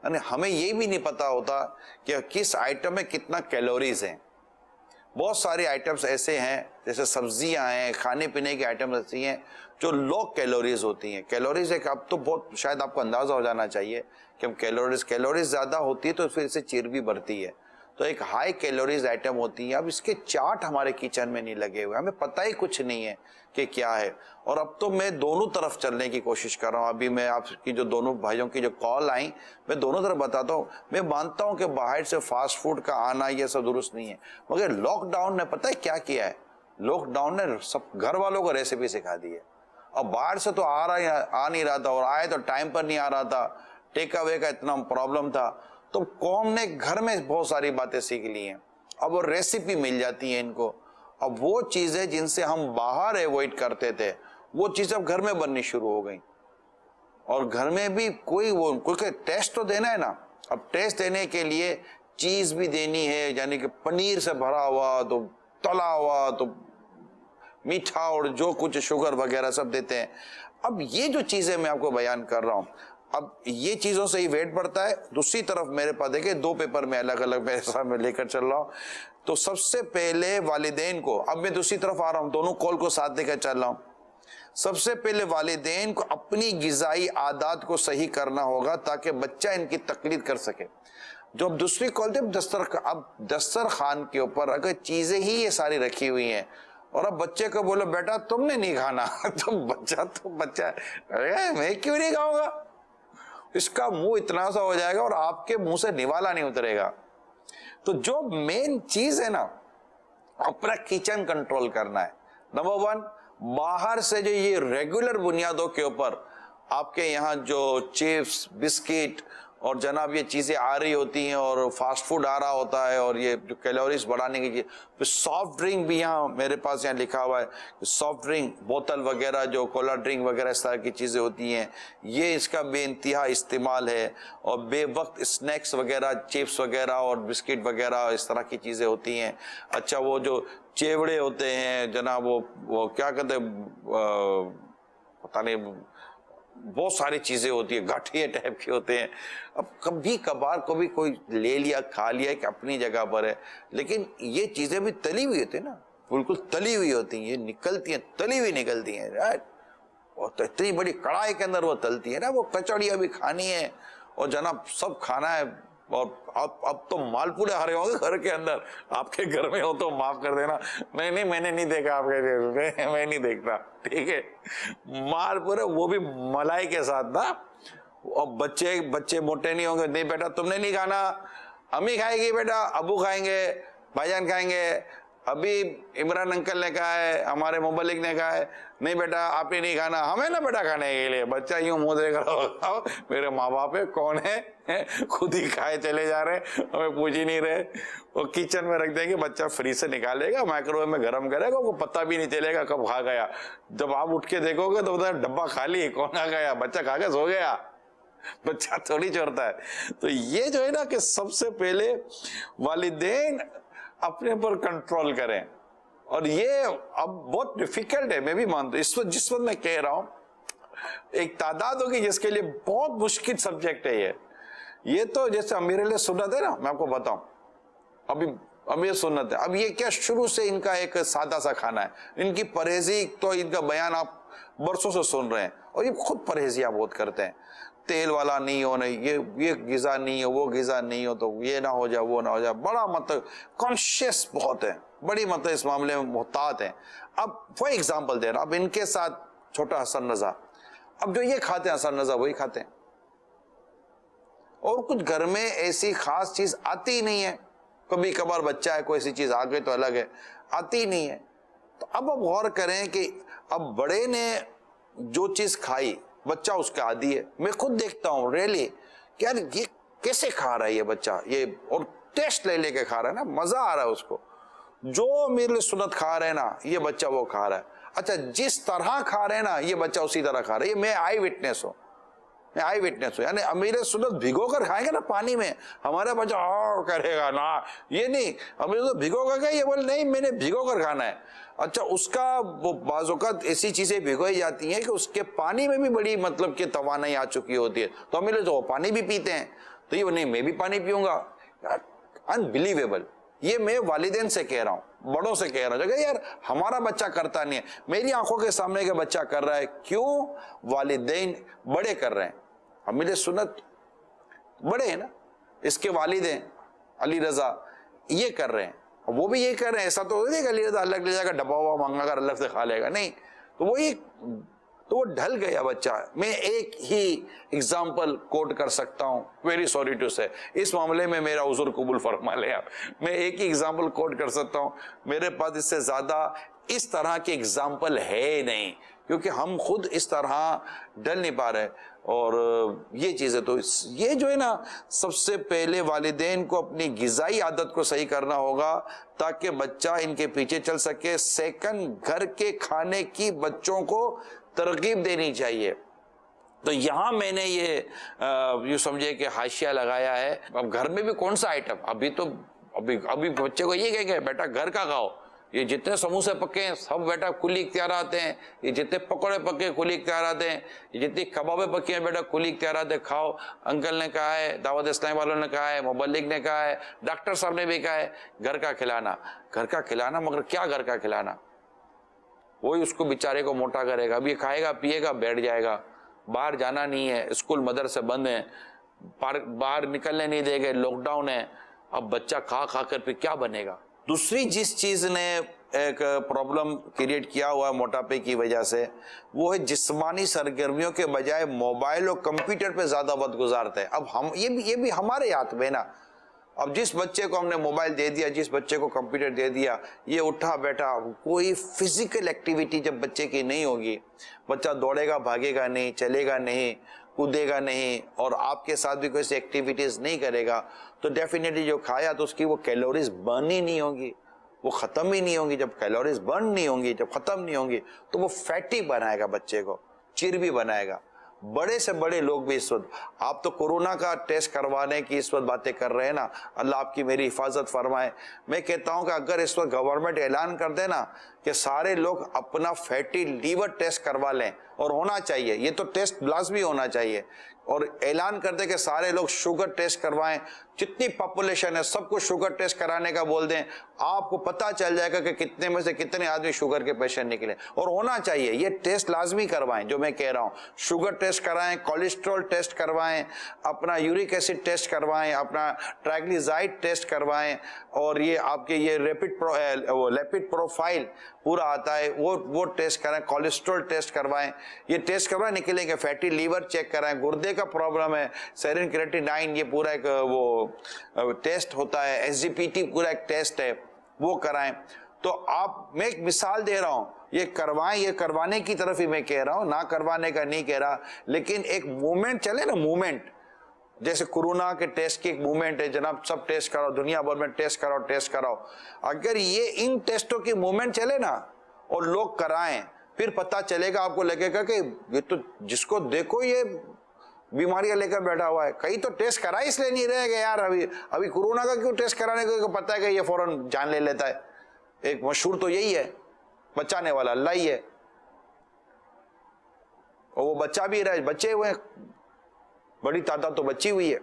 یعنی ہمیں یہ بھی نہیں پتا ہوتا کہ کس آئٹم میں کتنا کیلوریز ہیں. بہت سارے آئٹمس ایسے ہیں جیسے سبزیاں ہیں, کھانے پینے کے آئٹمس ایسی ہیں جو لو کیلوریز ہوتی ہیں. کیلوریز ایک اب تو بہت شاید آپ کو اندازہ ہو جانا چاہیے کہ کیلوریز زیادہ ہوتی ہے تو پھر سے چربی بڑھتی ہے. تو ایک ہائی کیلوریز آئٹم ہوتی ہیں. اب اس کے چارٹ ہمارے کچن میں نہیں لگے ہوئے, ہمیں پتہ ہی کچھ نہیں ہے کہ کیا ہے. اور اب تو میں دونوں طرف چلنے کی کوشش کر رہا ہوں. ابھی میں آپ کی جو دونوں بھائیوں کی جو کال آئیں میں دونوں طرف بتاتا ہوں. میں مانتا ہوں کہ باہر سے فاسٹ فوڈ کا آنا یہ سب درست نہیں ہے, مگر لاک ڈاؤن نے پتہ ہے کیا کیا ہے؟ لاک ڈاؤن نے سب گھر والوں کو ریسیپی سکھا دی ہے. اور باہر سے تو آ نہیں رہا تھا, اور آئے تو ٹائم پر نہیں آ رہا تھا, ٹیک اوے کا اتنا پرابلم تھا. تو قوم نے گھر میں بہت ساری باتیں سیکھ لی ہیں, اب وہ ریسیپی مل جاتی ہیں ان کو. اب وہ چیزیں جن سے ہم باہر ایوائڈ کرتے تھے وہ چیزیں اب گھر میں بننی شروع ہو گئیں. اور گھر میں بھی کوئی ٹیسٹ تو دینا ہے نا. اب ٹیسٹ دینے کے لیے چیز بھی دینی ہے, یعنی کہ پنیر سے بھرا ہوا تو تلا ہوا تو میٹھا اور جو کچھ شوگر وغیرہ سب دیتے ہیں. اب یہ جو چیزیں میں آپ کو بیان کر رہا ہوں, اب یہ چیزوں سے ہی ویٹ بڑھتا ہے. دوسری طرف میرے پاس دیکھیں دو پیپر میں الگ الگ میرے سامنے لے کر چل رہا ہوں. تو سب سے پہلے والدین کو, اب میں دوسری طرف آ رہا ہوں, دونوں کال کو ساتھ دے کر چل رہا ہوں. سب سے پہلے والدین کو اپنی غذائی عادات کو صحیح کرنا ہوگا تاکہ بچہ ان کی تقلید کر سکے. جو اب دوسری کال تھی اب دسترخوان کے اوپر اگر چیزیں ہی یہ ساری رکھی ہوئی ہیں اور اب بچے کو بولو بیٹا تم نے نہیں کھانا, تو بچہ میں کیوں نہیں کھاؤں گا, اس کا منہ اتنا سا ہو جائے گا اور آپ کے منہ سے نوالا نہیں اترے گا. تو جو مین چیز ہے نا اپنا کچن کنٹرول کرنا ہے. نمبر 1, باہر سے جو یہ ریگولر بنیادوں کے اوپر آپ کے یہاں جو چپس بسکٹ اور جناب یہ چیزیں آ رہی ہوتی ہیں اور فاسٹ فوڈ آ رہا ہوتا ہے اور یہ جو کیلوریز بڑھانے کی چیز, پھر سافٹ ڈرنک بھی یہاں میرے پاس یہاں لکھا ہوا ہے سافٹ ڈرنک بوتل وغیرہ جو کولا ڈرنک وغیرہ اس طرح کی چیزیں ہوتی ہیں, یہ اس کا بے انتہا استعمال ہے. اور بے وقت اسنیکس وغیرہ چپس وغیرہ اور بسکٹ وغیرہ اس طرح کی چیزیں ہوتی ہیں. اچھا وہ جو چیوڑے ہوتے ہیں جناب وہ کیا کہتے ہیں پتہ نہیں, بہت ساری چیزیں ہوتی ہیں گاٹھیے ٹائپ کے ہوتے ہیں. اب کبھی کبھار کو بھی کوئی لے لیا کھا لیا کہ اپنی جگہ پر ہے, لیکن یہ چیزیں بھی تلی ہوئی ہوتی ہیں نا, بالکل تلی ہوئی ہوتی ہیں, یہ نکلتی ہیں تلی ہوئی نکلتی ہیں رائٹ. اور تو اتنی بڑی کڑھائی کے اندر وہ تلتی ہے نا, وہ کچوڑیاں بھی کھانی ہے اور جناب سب کھانا ہے. اور اب تو مال پورے ہرے ہوں گے گھر کے اندر, آپ کے گھر میں ہو تو معاف کر دینا, نہیں میں نے نہیں دیکھا آپ کے, میں نہیں دیکھتا, ٹھیک ہے. مال پورے وہ بھی ملائی کے ساتھ نا. اور بچے موٹے نہیں ہوں گے, نہیں بیٹا تم نے نہیں کھانا, امی کھائے گی بیٹا, ابو کھائیں گے, بھائی جان کھائیں گے. ابھی عمران انکل نے کہا ہے, ہمارے مبلک نے کہا ہے نہیں بیٹا آپ ہی نہیں کھانا, ہمیں نا بیٹا کھانے کے لیے. بچہ یوں منہ دیکھ رہا ہوگا میرے ماں باپ ہے کون ہے, خود ہی کھائے چلے جا رہے, ہمیں پوچھ ہی نہیں رہے. وہ کچن میں رکھ دیں گے, بچہ فریز سے نکالے گا, مائکرو ویو میں گرم کرے گا, وہ پتہ بھی نہیں چلے گا کب کھا گیا. جب آپ اٹھ کے دیکھو گے تو ڈبہ خالی, کون کھا گیا, بچہ کھا کے سو گیا, بچہ تھوڑی چھوڑتا ہے. تو یہ جو ہے نا کہ سب سے پہلے والدین اپنے پر کنٹرول کریں. اور یہ اب بہت ڈیفیکلٹ ہے, میں بھی مانتا ہوں. جس وقت میں کہہ رہا ہوں ایک تعداد ہوگی جس کے لیے بہت مشکل سبجیکٹ ہے یہ تو جیسے امیر علیہ سنت ہے نا, میں آپ کو بتاؤں ابھی امیر سنت ہے, اب یہ کیا شروع سے ان کا ایک سادہ سا کھانا ہے. ان کی پرہیزی تو ان کا بیان آپ برسوں سے سن رہے ہیں, اور یہ خود پرہیزیاں بہت کرتے ہیں. تیل والا نہیں ہو, نہیں یہ غذا نہیں ہو, وہ غذا نہیں ہو, تو یہ نہ ہو جائے وہ نہ ہو جائے. بڑا مطلب کانشیس بہت ہے, بڑی مطلب اس معاملے میں محتاط ہیں. اب فار ایگزامپل دے رہا, اب ان کے ساتھ چھوٹا حسن رضا, اب جو یہ کھاتے ہیں اثر نظر وہی کھاتے ہیں، اور کچھ گھر میں ایسی خاص چیز آتی ہی نہیں ہے، کبھی کبھار بچہ ہے کوئی ایسی چیز آ گئی تو الگ ہے، آتی ہی نہیں ہے۔ تو اب غور کریں کہ اب بڑے نے جو چیز کھائی بچہ اس کا عادی ہے۔ میں خود دیکھتا ہوں ریلی کہ یار یہ کیسے کھا رہا ہے یہ بچہ، یہ اور ٹیسٹ لے کے کھا رہا ہے نا، مزہ آ رہا ہے اس کو، جو میرے لیے سنت کھا رہے ہیں نا یہ بچہ وہ کھا رہا ہے۔ اچھا جس طرح کھا رہے ہیں نا یہ بچہ اسی طرح کھا رہا ہے، یہ میں آئی وٹنس ہوں، یعنی امیر سنت بھگو کر کھائیں گے نا پانی میں، ہمارا بچہ اور کرے گا نا، یہ نہیں امیر سنت بھگو کر کھائے، یہ بولے نہیں میں نے بھگو کر کھانا ہے۔ اچھا اس کا وہ بعض اوقات ایسی چیزیں بھگوئی جاتی ہیں کہ اس کے پانی میں بھی بڑی مطلب کہ توانائی آ چکی ہوتی ہے، تو امیر تو وہ پانی بھی پیتے ہیں، تو یہ نہیں میں بھی پانی پیوں گا، انبلیویبل۔ یہ میں والدین سے کہہ رہا ہوں، بڑوں سے کہہ رہا ہوں کہ یار ہمارا بچہ کرتا نہیں ہے، میری آنکھوں کے سامنے کا بچہ کر رہا ہے، کیوں؟ والدین بڑے کر رہے ہیں۔ امیر سنت بڑے ہیں نا، اس کے والد ہیں علی رضا، یہ کر رہے ہیں، وہ بھی یہ کر رہے ہیں۔ ایسا تو نہیں کہ علی رضا الگ لے جائے گا ڈبا ہوا مانگا کر الگ سے کھا لے گا، نہیں، تو وہی تو وہ ڈھل گیا بچہ۔ میں ایک ہی اگزامپل کوٹ کر سکتا ہوں، ویری سوری ٹو سے، اس معاملے میں میرا عذر قبول فرما لیں آپ، میں ایک ہی اگزامپل کوٹ کر سکتا ہوں، میرے پاس اس سے زیادہ اس طرح کے اگزامپل ہے نہیں، کیونکہ ہم خود اس طرح ڈل نہیں پا رہے۔ اور یہ چیزیں تو یہ جو ہے نا، سب سے پہلے والدین کو اپنی غذائی عادت کو صحیح کرنا ہوگا تاکہ بچہ ان کے پیچھے چل سکے۔ سیکنڈ، گھر کے کھانے کی بچوں کو ترغیب دینی چاہیے۔ تو یہاں میں نے یہ سمجھے کہ حاشیہ لگایا ہے، اب گھر میں بھی کون سا آئٹم، ابھی بچے کو یہ کہیں گے بیٹا گھر کا کھاؤ، یہ جتنے سموسے پکے ہیں سب بیٹا کلی اختیارات ہیں، یہ جتنے پکوڑے پکے کلی اختیارات ہیں، یہ جتنی کبابیں پکی ہیں بیٹا کلی اختیارات ہیں، کھاؤ۔ انکل نے کہا ہے، دعوت اسلامی والوں نے کہا ہے، مبلغ نے کہا ہے، ڈاکٹر صاحب نے بھی کہا ہے، گھر کا کھلانا، مگر کیا گھر کا کھلانا؟ وہی اس کو بیچارے کو موٹا کرے گا، اب یہ کھائے گا پیے گا بیٹھ جائے گا، باہر جانا نہیں ہے، اسکول مدرسے بند ہیں، باہر نکلنے نہیں دے گے، لاک ڈاؤن ہے، اب بچہ کھا کر پھر کیا بنے گا؟ دوسری جس چیز نے ایک پرابلم کریٹ کیا ہوا ہے موٹاپے کی وجہ سے، وہ ہے جسمانی سرگرمیوں کے بجائے موبائل اور کمپیوٹر پہ زیادہ وقت گزارتے ہیں۔ اب ہم یہ بھی ہمارے ہاتھ میں نا، اب جس بچے کو ہم نے موبائل دے دیا، جس بچے کو کمپیوٹر دے دیا، یہ اٹھا بیٹھا، کوئی فزیکل ایکٹیویٹی جب بچے کی نہیں ہوگی، بچہ دوڑے گا بھاگے گا نہیں، چلے گا نہیں، کودے گا نہیں، اور آپ کے ساتھ بھی کوئی سی ایکٹیویٹیز نہیں کرے گا، تو ڈیفینیٹلی جو کھایا تو اس کی وہ کیلوریز برن ہی نہیں ہوں گی، وہ ختم ہی نہیں ہوں گی۔ جب کیلوریز برن نہیں ہوں گی، جب ختم نہیں ہوں گی، تو وہ فیٹی بنائے گا بچے کو، چربی بنائے گا۔ بڑے سے بڑے لوگ بھی اس وقت، آپ تو کورونا کا ٹیسٹ کروانے کی اس وقت باتیں کر رہے ہیں نا، اللہ آپ کی میری حفاظت فرمائے۔ میں کہتا ہوں کہ اگر اس وقت گورنمنٹ اعلان کر دے نا کہ سارے لوگ اپنا فیٹی لیور ٹیسٹ کروا لیں، اور ہونا چاہیے، یہ تو ٹیسٹ لازمی ہونا چاہیے، اور اعلان کر دے کہ سارے لوگ شوگر ٹیسٹ کروائیں، جتنی پاپولیشن ہے سب کو شوگر ٹیسٹ کرانے کا بول دیں، آپ کو پتہ چل جائے گا کہ کتنے میں سے کتنے آدمی شوگر کے پیشنٹ نکلے، اور ہونا چاہیے، یہ ٹیسٹ لازمی کروائیں۔ جو میں کہہ رہا ہوں، شوگر ٹیسٹ کرائیں، کولیسٹرول ٹیسٹ کروائیں، اپنا یورک ایسڈ ٹیسٹ کروائیں، اپنا ٹرائگلیسرائڈ ٹیسٹ کروائیں، اور یہ آپ کے یہ لیپڈ پروفائل پورا آتا ہے وہ ٹیسٹ کرائیں، کولیسٹرول ٹیسٹ کروائیں، یہ ٹیسٹ کروائیں، نکلیں گے، فیٹی لیور چیک کرائیں، گردے کا پرابلم ہے، سیرین کریٹینائن، یہ پورا ایک وہ ٹیسٹ ہوتا ہے، ایس جی پی ٹی پورا ایک ٹیسٹ ہے، وہ کرائیں۔ تو میں ایک مثال دے رہا ہوں، یہ کروائیں، یہ کروانے کی طرف ہی میں کہہ رہا ہوں، نہ کروانے کا نہیں کہہ رہا، لیکن ایک موومنٹ چلے نا، موومنٹ جیسے کورونا کے ٹیسٹ کی ایک موومنٹ ہے، جناب سب ٹیسٹ کراؤ، دنیا بھر میں ٹیسٹ کراؤ، اگر یہ ان ٹیسٹوں کی موومنٹ چلے نا اور لوگ کرائیں، پھر پتہ چلے گا، آپ کو لگے گا کہ یہ تو جس کو دیکھو یہ بیماریاں لے کر بیٹھا ہوا ہے، کئی تو ٹیسٹ کرا اس لیے نہیں رہے گا یار، ابھی کورونا کا کیوں ٹیسٹ کرانے کو پتہ ہے کہ یہ فوراً جان لے لیتا ہے، ایک مشہور تو یہی ہے، بچانے والا اللہ ہی ہے، اور وہ بچہ بھی رہے، بچے ہوئے بڑی تعداد تو بچی ہوئی ہے۔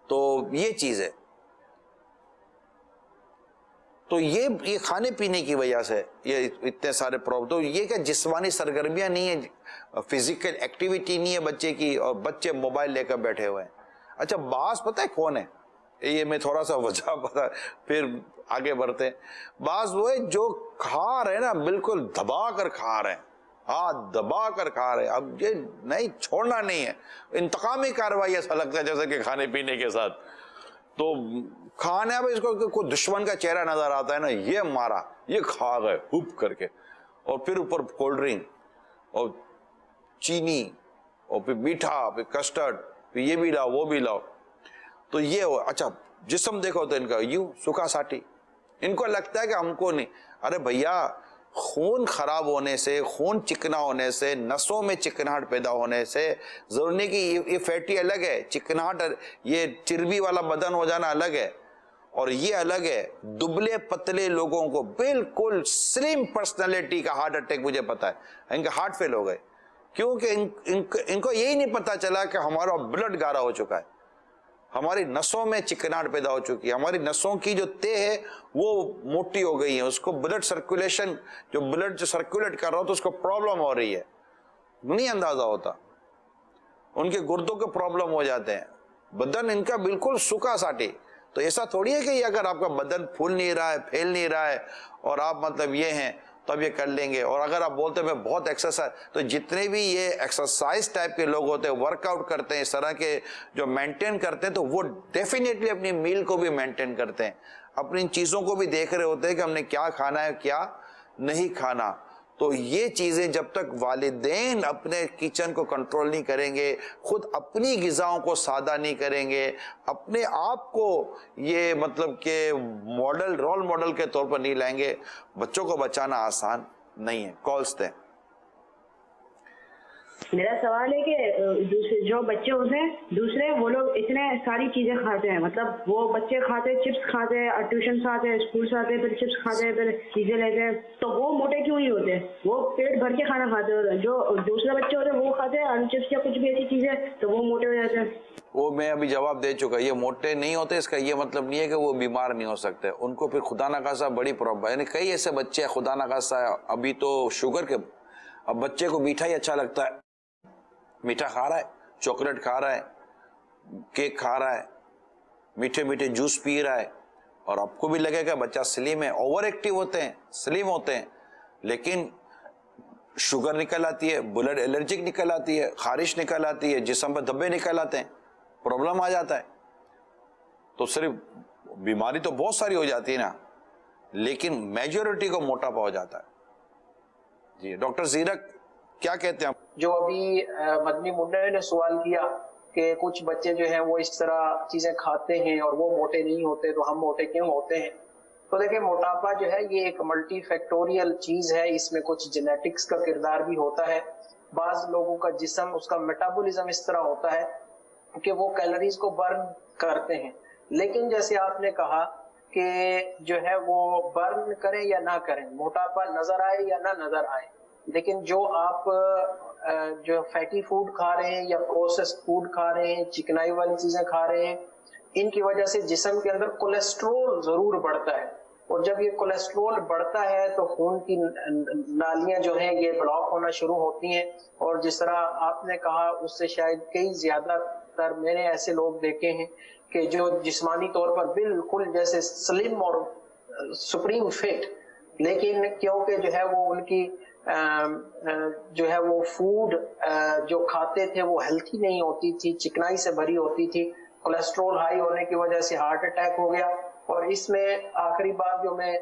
تو یہ چیز ہے، تو یہ کھانے پینے کی وجہ سے یہ اتنے سارے پرابلم، تو یہ کہ جسمانی سرگرمیاں نہیں ہیں، فزیکل ایکٹیویٹی نہیں ہے بچے کی، اور بچے موبائل لے کر بیٹھے ہوئے ہیں۔ اچھا بعض پتہ ہے کون ہے، یہ میں تھوڑا سا وجہ پتا پھر آگے بڑھتے ہیں۔ بعض وہ ہے جو کھا رہے ہیں نا، بالکل دبا کر کھا رہے ہیں، ہاتھ دبا کر کھا رہے. اب یہ نہیں چھوڑنا نہیں ہے, انتقامی کارروائی ایسا لگتا ہے جیسے کہ کھانے پینے کے ساتھ. تو کھانا اس کو کوئی دشمن کا چہرہ نظر آتا ہے نا, یہ مارا, یہ کھا گئے ہوپ کر کے, اور پھر اوپر کولڈ ڈرنک اور چینی اور پھر میٹھا, پھر کسٹرڈ, پھر یہ بھی لاؤ وہ بھی لاؤ. تو یہ اچھا جسم دیکھو تو ان کا یوں سکھا ساٹھی, ان کو لگتا ہے کہ ہم کو نہیں. ارے بھیا, خون خراب ہونے سے, خون چکنا ہونے سے, نسوں میں چکناہٹ پیدا ہونے سے ضروری نہیں کہ یہ فیٹی الگ ہے, چکناہٹ یہ چربی والا بدن ہو جانا الگ ہے, اور یہ الگ ہے دبلے پتلے لوگوں کو بالکل سلیم پرسنالٹی کا ہارٹ اٹیک مجھے پتا ہے, ان کے ہارٹ فیل ہو گئے کیونکہ ان کو یہی نہیں پتا چلا کہ ہمارا بلڈ گاڑھا ہو چکا ہے, ہماری نسوں میں چکناہٹ پیدا ہو چکی ہے, ہماری نسوں کی جو تہ ہے وہ موٹی ہو گئی ہے, اس کو بلڈ سرکولیشن جو بلڈ جو سرکولیٹ کر رہا ہو تو اس کو پرابلم ہو رہی ہے, نہیں اندازہ ہوتا. ان کے گردوں کے پرابلم ہو جاتے ہیں, بدن ان کا بالکل سکھا ساٹھی. تو ایسا تھوڑی ہے کہ اگر آپ کا بدن پھول نہیں رہا ہے, پھیل نہیں رہا ہے اور آپ مطلب یہ ہیں تو اب یہ کر لیں گے. اور اگر آپ بولتے ہیں میں بہت ایکسرسائز, تو جتنے بھی یہ ایکسرسائز ٹائپ کے لوگ ہوتے ہیں, ورک آؤٹ کرتے ہیں, اس طرح کے جو مینٹین کرتے ہیں, تو وہ ڈیفینیٹلی اپنی میل کو بھی مینٹین کرتے ہیں, اپنی چیزوں کو بھی دیکھ رہے ہوتے ہیں کہ ہم نے کیا کھانا ہے کیا نہیں کھانا. تو یہ چیزیں جب تک والدین اپنے کچن کو کنٹرول نہیں کریں گے, خود اپنی غذاؤں کو سادہ نہیں کریں گے, اپنے آپ کو یہ مطلب کہ ماڈل رول ماڈل کے طور پر نہیں لائیں گے, بچوں کو بچانا آسان نہیں ہے. کالز دیں. میرا سوال ہے کہ جو بچے ہوتے ہیں دوسرے, وہ لوگ اتنے ساری چیزیں کھاتے ہیں, مطلب وہ بچے کھاتے ہیں, چپس کھاتے ہیں, ٹیوشن سے آتے ہیں, اسکول سے آتے ہیں, پھر چپس کھاتے ہیں, پھر چیزیں لیتے ہیں, تو وہ موٹے کیوں نہیں ہوتے؟ وہ پیٹ بھر کے کھانا کھاتے ہیں. جو دوسرے بچے ہوتے ہیں وہ کھاتے ہیں آلو چپس یا کچھ بھی ایسی چیزیں, تو وہ موٹے ہو جاتے ہیں. وہ میں ابھی جواب دے چکا, یہ موٹے نہیں ہوتے اس کا یہ مطلب نہیں ہے کہ وہ بیمار نہیں ہو سکتے, ان کو پھر خدا نخواستہ بڑی پرابلم ہے. یعنی کئی ایسے بچے ہیں خدا نخواستہ ابھی تو شوگر کے, اب بچے کو میٹھا ہی اچھا لگتا ہے, میٹھا کھا رہا ہے, چاکلیٹ کھا رہا ہے, کیک کھا رہا ہے, میٹھے میٹھے جوس پی رہا ہے, اور آپ کو بھی لگے گا بچہ سلیم ہے. اوور ایکٹیو ہوتے ہیں, سلیم ہوتے ہیں, لیکن شوگر نکل آتی ہے, بلڈ الرجک نکل آتی ہے, خارش نکل آتی ہے, جسم پہ دھبے نکل آتے ہیں, پرابلم آ جاتا ہے. تو صرف بیماری تو بہت ساری ہو جاتی ہے نا, لیکن میجورٹی کو موٹاپا ہو جاتا ہے. جی ڈاکٹر زیرک کیا کہتے ہیں؟ جو ابھی مدنی منڈا نے سوال کیا کہ کچھ بچے جو ہیں وہ اس طرح چیزیں کھاتے ہیں اور وہ موٹے نہیں ہوتے, تو ہم موٹے کیوں ہوتے ہیں؟ تو دیکھیں, موٹاپا جو ہے یہ ایک ملٹی فیکٹوریل چیز ہے, اس میں کچھ جینیٹکس کا کردار بھی ہوتا ہے. بعض لوگوں کا جسم, اس کا میٹابولزم اس طرح ہوتا ہے کہ وہ کیلوریز کو برن کرتے ہیں, لیکن جیسے آپ نے کہا کہ جو ہے وہ برن کریں یا نہ کریں, موٹاپا نظر آئے یا نہ نظر آئے, لیکن جو آپ جو فیٹی فوڈ کھا رہے ہیں یا پروسیسڈ فوڈ کھا رہے ہیں, چکنائی والی چیزیں کھا رہے ہیں, ان کی وجہ سے جسم کے اندر کولیسٹرول ضرور بڑھتا ہے, اور جب یہ کولیسٹرول بڑھتا ہے تو خون کی نالیاں جو ہیں یہ بلاک ہونا شروع ہوتی ہیں, اور جس طرح آپ نے کہا اس سے شاید کئی زیادہ تر میں نے ایسے لوگ دیکھے ہیں کہ جو جسمانی طور پر بالکل جیسے سلیم اور سپریم فٹ, لیکن کیونکہ جو ہے وہ ان کی جو ہے وہ فوڈ جو کھاتے تھے وہ ہیلتھی نہیں ہوتی تھی, چکنائی سے بھری ہوتی تھی, کولیسٹرول ہائی ہونے کی وجہ سے ہارٹ اٹیک ہو گیا. اور اس میں آخری بات جو میں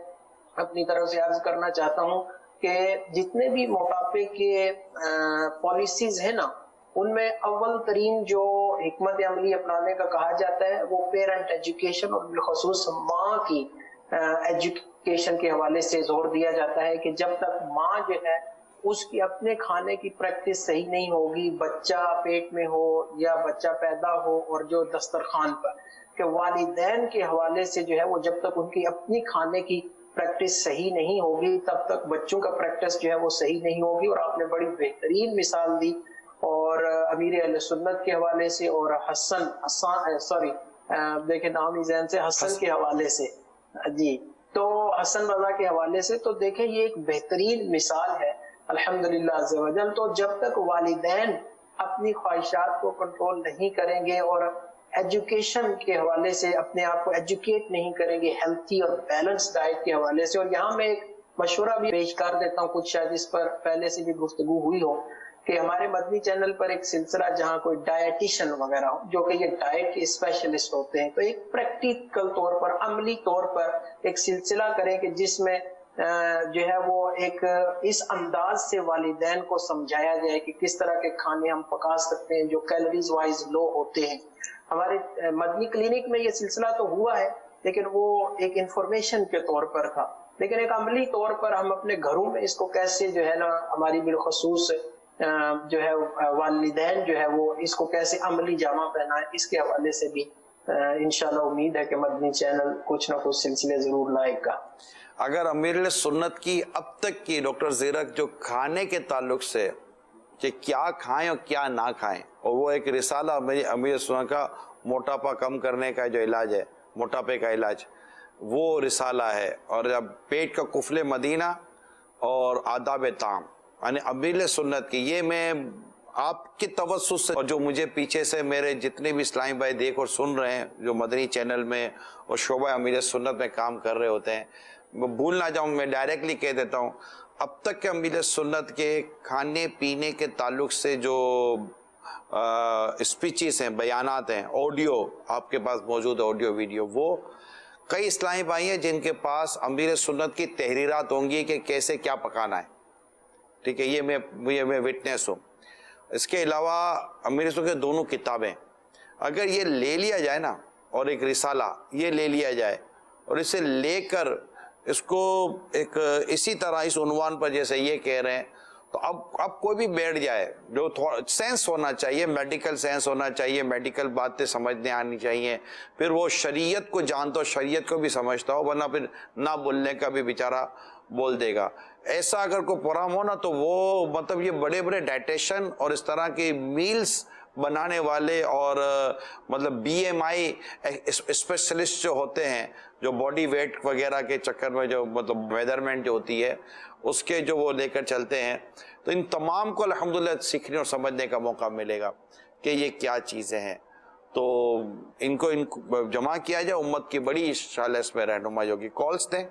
اپنی طرف سے عرض کرنا چاہتا ہوں کہ جتنے بھی موٹاپے کے پالیسیز ہیں نا, ان میں اول ترین جو حکمت عملی اپنانے کا کہا جاتا ہے وہ پیرنٹ ایجوکیشن اور بالخصوص ماں کی ایجوکیشن کے حوالے سے زور دیا جاتا ہے کہ جب تک ماں جو ہے اس کی اپنے کھانے کی پریکٹس صحیح نہیں ہوگی, بچہ پیٹ میں ہو یا بچہ پیدا ہو اور جو دسترخوان پر, کہ والدین کے حوالے سے جو ہے وہ جب تک ان کی اپنی کھانے کی پریکٹس صحیح نہیں ہوگی تب تک بچوں کا پریکٹس جو ہے وہ صحیح نہیں ہوگی. اور آپ نے بڑی بہترین مثال دی, اور امیر اہل سنت کے حوالے سے اور حسن دیکھیں نام ہی ذہن سے, حسن کے حوالے سے, جی تو حسن رضا کے حوالے سے, تو دیکھیں یہ ایک بہترین مثال ہے الحمدللہ عز و جل. تو جب تک والدین اپنی خواہشات کو کنٹرول نہیں کریں گے اور ایجوکیشن کے حوالے سے اپنے آپ کو ایجوکیٹ نہیں کریں گے ہیلتھی اور بیلنس ڈائٹ کے حوالے سے, اور یہاں میں ایک مشورہ بھی پیش کر دیتا ہوں، کچھ شاید اس پر پہلے سے بھی گفتگو ہوئی ہو، کہ ہمارے مدنی چینل پر ایک سلسلہ جہاں کوئی ڈائٹیشن وغیرہ ہو جو کہ یہ ڈائٹ کے اسپیشلسٹ ہوتے ہیں، تو ایک پریکٹیکل طور پر، عملی طور پر ایک سلسلہ کریں کہ جس میں جو ہے وہ ایک اس انداز سے والدین کو سمجھایا جائے کہ کس طرح کے کھانے ہم پکا سکتے ہیں جو کیلوریز وائز لو ہوتے ہیں۔ ہمارے مدنی کلینک میں یہ سلسلہ تو ہوا ہے لیکن وہ ایک انفارمیشن کے طور پر تھا، لیکن ایک عملی طور پر ہم اپنے گھروں میں اس کو کیسے جو ہے نا، ہماری بالخصوص جو ہے والدین جو ہے وہ اس کو کیسے عملی جامہ پہنائیں، اس کے حوالے سے بھی انشاءاللہ امید ہے کہ مدنی چینل کچھ نہ کچھ سلسلے ضرور لائے گا۔ اگر امیر سنت کی اب تک کی ڈاکٹر زیرک جو کھانے کے تعلق سے کہ کیا کھائیں اور کیا نہ کھائیں، اور وہ ایک رسالہ امیر سنت کا موٹاپا کم کرنے کا جو علاج ہے، موٹاپے کا علاج، وہ رسالہ ہے، اور اب پیٹ کا قفل مدینہ اور آداب طعام، یعنی امیر سنت کی، یہ میں آپ کی توسط سے، اور جو مجھے پیچھے سے میرے جتنے بھی اسلامی بھائی دیکھ اور سن رہے ہیں جو مدنی چینل میں اور شعبہ امیر سنت میں کام کر رہے ہوتے ہیں، میں بھول نہ جاؤں، میں ڈائریکٹلی کہہ دیتا ہوں، اب تک کے امیر سنت کے کھانے پینے کے تعلق سے جو اسپیچز ہیں، بیانات ہیں، آڈیو آپ کے پاس موجود ہے، آڈیو ویڈیو، وہ کئی اسلامی بھائی ہیں جن کے پاس امیر سنت کی تحریرات ہوں گی کہ کیسے کیا پکانا ہے، ٹھیک ہے، یہ میں وٹنس ہوں۔ اس کے علاوہ امیر سنت کے دونوں کتابیں اگر یہ لے لیا جائے نا، اور ایک رسالہ یہ لے لیا جائے اور اسے لے کر اس کو ایک اسی طرح اس عنوان پر جیسے یہ کہہ رہے ہیں، تو اب کوئی بھی بیٹھ جائے، جو سینس ہونا چاہیے، میڈیکل سینس ہونا چاہیے، میڈیکل باتیں سمجھنے آنی چاہیے، پھر وہ شریعت کو جانتا ہو، شریعت کو بھی سمجھتا ہو، ورنہ پھر نہ بولنے کا بھی بیچارہ بول دے گا۔ ایسا اگر کوئی پروگرام ہو نا، تو وہ مطلب یہ بڑے بڑے ڈائٹیشن اور اس طرح کی میلز بنانے والے اور مطلب بی ایم آئی اسپیشلسٹ جو ہوتے ہیں، جو باڈی ویٹ وغیرہ کے چکر میں جو مطلب میجرمنٹ جو ہوتی ہے اس کے جو وہ لے کر چلتے ہیں، تو ان تمام کو الحمدللہ سیکھنے اور سمجھنے کا موقع ملے گا کہ یہ کیا چیزیں ہیں۔ تو ان کو جمع کیا جائے، امت کی بڑی انشاءاللہ اس میں رہنمائی ہوگی۔ کالز دیں۔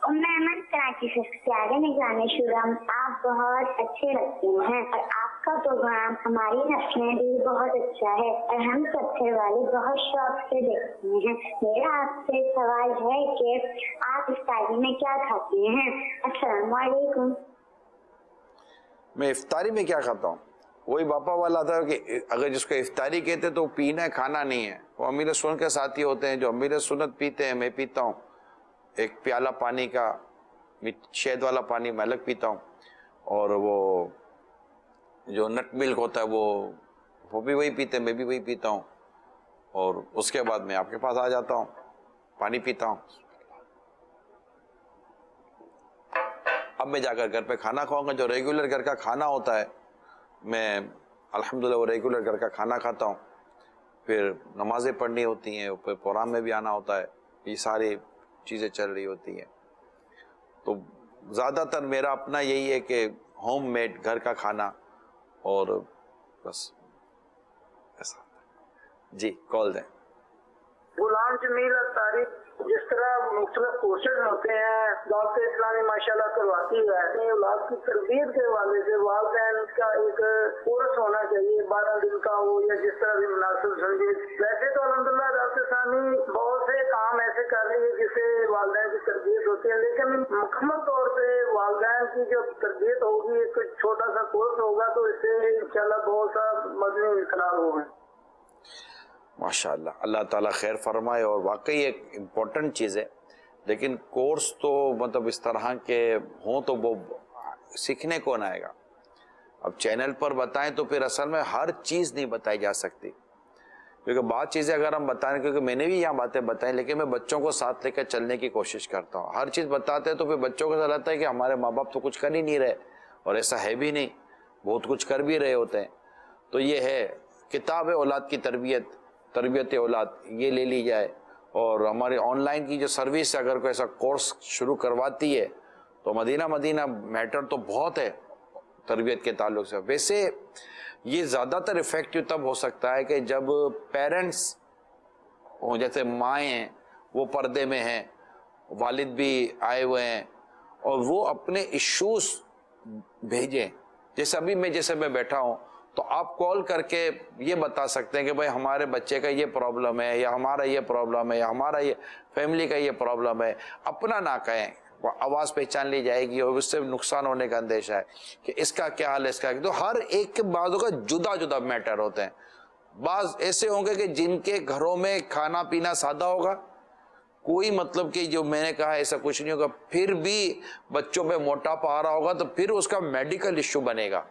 احمد کراچی سے پیارے نگران شورا، آپ بہت اچھے لگتے ہیں اور آپ کا پروگرام ہماری نسلیں بھی بہت اچھا ہے اور ہم سب سے والے بہت شوق سے دیکھتے ہیں۔ میرا آپ سے سوال ہے کہ آپ افطاری میں کیا کھاتے ہیں؟ السلام علیکم۔ میں افطاری میں کیا کھاتا ہوں، وہی باپا والا تھا کہ اگر جس کو افطاری کہتے تو پینا ہے، کھانا نہیں ہے۔ وہ امیر سنت کے ساتھی ہوتے ہیں جو امیر سنت پیتے ہیں، میں پیتا ہوں ایک پیالہ پانی کا، شہد والا پانی میں الگ پیتا ہوں، اور وہ جو نٹ ملک ہوتا ہے وہ بھی وہی پیتے ہیں، میں بھی وہی پیتا ہوں، اور اس کے بعد میں آپ کے پاس آ جاتا ہوں، پانی پیتا ہوں۔ اب میں جا کر گھر پہ کھانا کھاؤں گا، جو ریگولر گھر کا کھانا ہوتا ہے میں الحمدللہ وہ ریگولر گھر کا کھانا کھاتا ہوں، پھر نمازیں پڑھنی ہوتی ہیں، پھر پروگرام میں بھی آنا ہوتا ہے، یہ ساری چیزیں چل رہی ہوتی ہیں۔ تو زیادہ تر میرا اپنا یہی ہے کہ ہوم میڈ گھر کا کھانا، اور بس ایسا۔ جی کال دیں۔ غلام جمیل اتاری، جس طرح مختلف کورسز ہوتے ہیں دعوت اسلامی ماشاءاللہ کرواتی ہے، اپنی اولاد کی تربیت کے حوالے سے والدین کا ایک کورس ہونا چاہیے، 12 دن کا ہو یا جس طرح بھی مناسب سمجھے۔ ویسے تو الحمدللہ دعوت اسلامی بہت سے کام ایسے کر رہی ہے جس سے والدین کی تربیت ہوتی ہے، لیکن مکمل طور پہ والدین کی جو تربیت ہوگی، ایک چھوٹا سا کورس ہوگا تو اس سے انشاءاللہ بہت سا مدنی انقلاب ہوگا۔ ماشاءاللہ، اللہ تعالیٰ خیر فرمائے، اور واقعی ایک امپورٹنٹ چیز ہے، لیکن کورس تو مطلب اس طرح کے ہوں تو وہ سیکھنے کون آئے گا؟ اب چینل پر بتائیں تو پھر اصل میں ہر چیز نہیں بتائی جا سکتی، کیونکہ بعض چیزیں اگر ہم بتائیں، کیونکہ میں نے بھی یہاں باتیں بتائیں، لیکن میں بچوں کو ساتھ لے کر چلنے کی کوشش کرتا ہوں۔ ہر چیز بتاتے ہیں تو پھر بچوں کو ایسا لگتا ہے کہ ہمارے ماں باپ تو کچھ کر ہی نہیں رہے، اور ایسا ہے بھی نہیں، بہت کچھ کر بھی رہے ہوتے ہیں۔ تو یہ ہے کتاب اولاد کی تربیت اولاد، یہ لے لی جائے، اور ہماری آن لائن کی جو سروس اگر کوئی ایسا کورس شروع کرواتی ہے تو مدینہ میٹر تو بہت ہے تربیت کے تعلق سے۔ ویسے یہ زیادہ تر افیکٹو تب ہو سکتا ہے کہ جب پیرنٹس ہوں، جیسے مائیں ہیں وہ پردے میں ہیں، والد بھی آئے ہوئے ہیں اور وہ اپنے ایشوز بھیجیں. جیسے ابھی میں بیٹھا ہوں تو آپ کال کر کے یہ بتا سکتے ہیں کہ بھائی ہمارے بچے کا یہ پرابلم ہے یا ہمارا یہ پرابلم ہے یا ہمارا یہ فیملی کا یہ پرابلم ہے. اپنا نہ کہیں, آواز پہچان لی جائے گی اور اس سے نقصان ہونے کا اندیشہ ہے کہ اس کا کیا حال ہے, اس کا. تو ہر ایک کے بعضوں کا جدا جدا میٹر ہوتے ہیں. بعض ایسے ہوں گے کہ جن کے گھروں میں کھانا پینا سادہ ہوگا, کوئی مطلب کہ جو میں نے کہا ایسا کچھ نہیں ہوگا, پھر بھی بچوں پہ موٹاپا آ رہا ہوگا تو پھر اس کا میڈیکل ایشو بنے گا.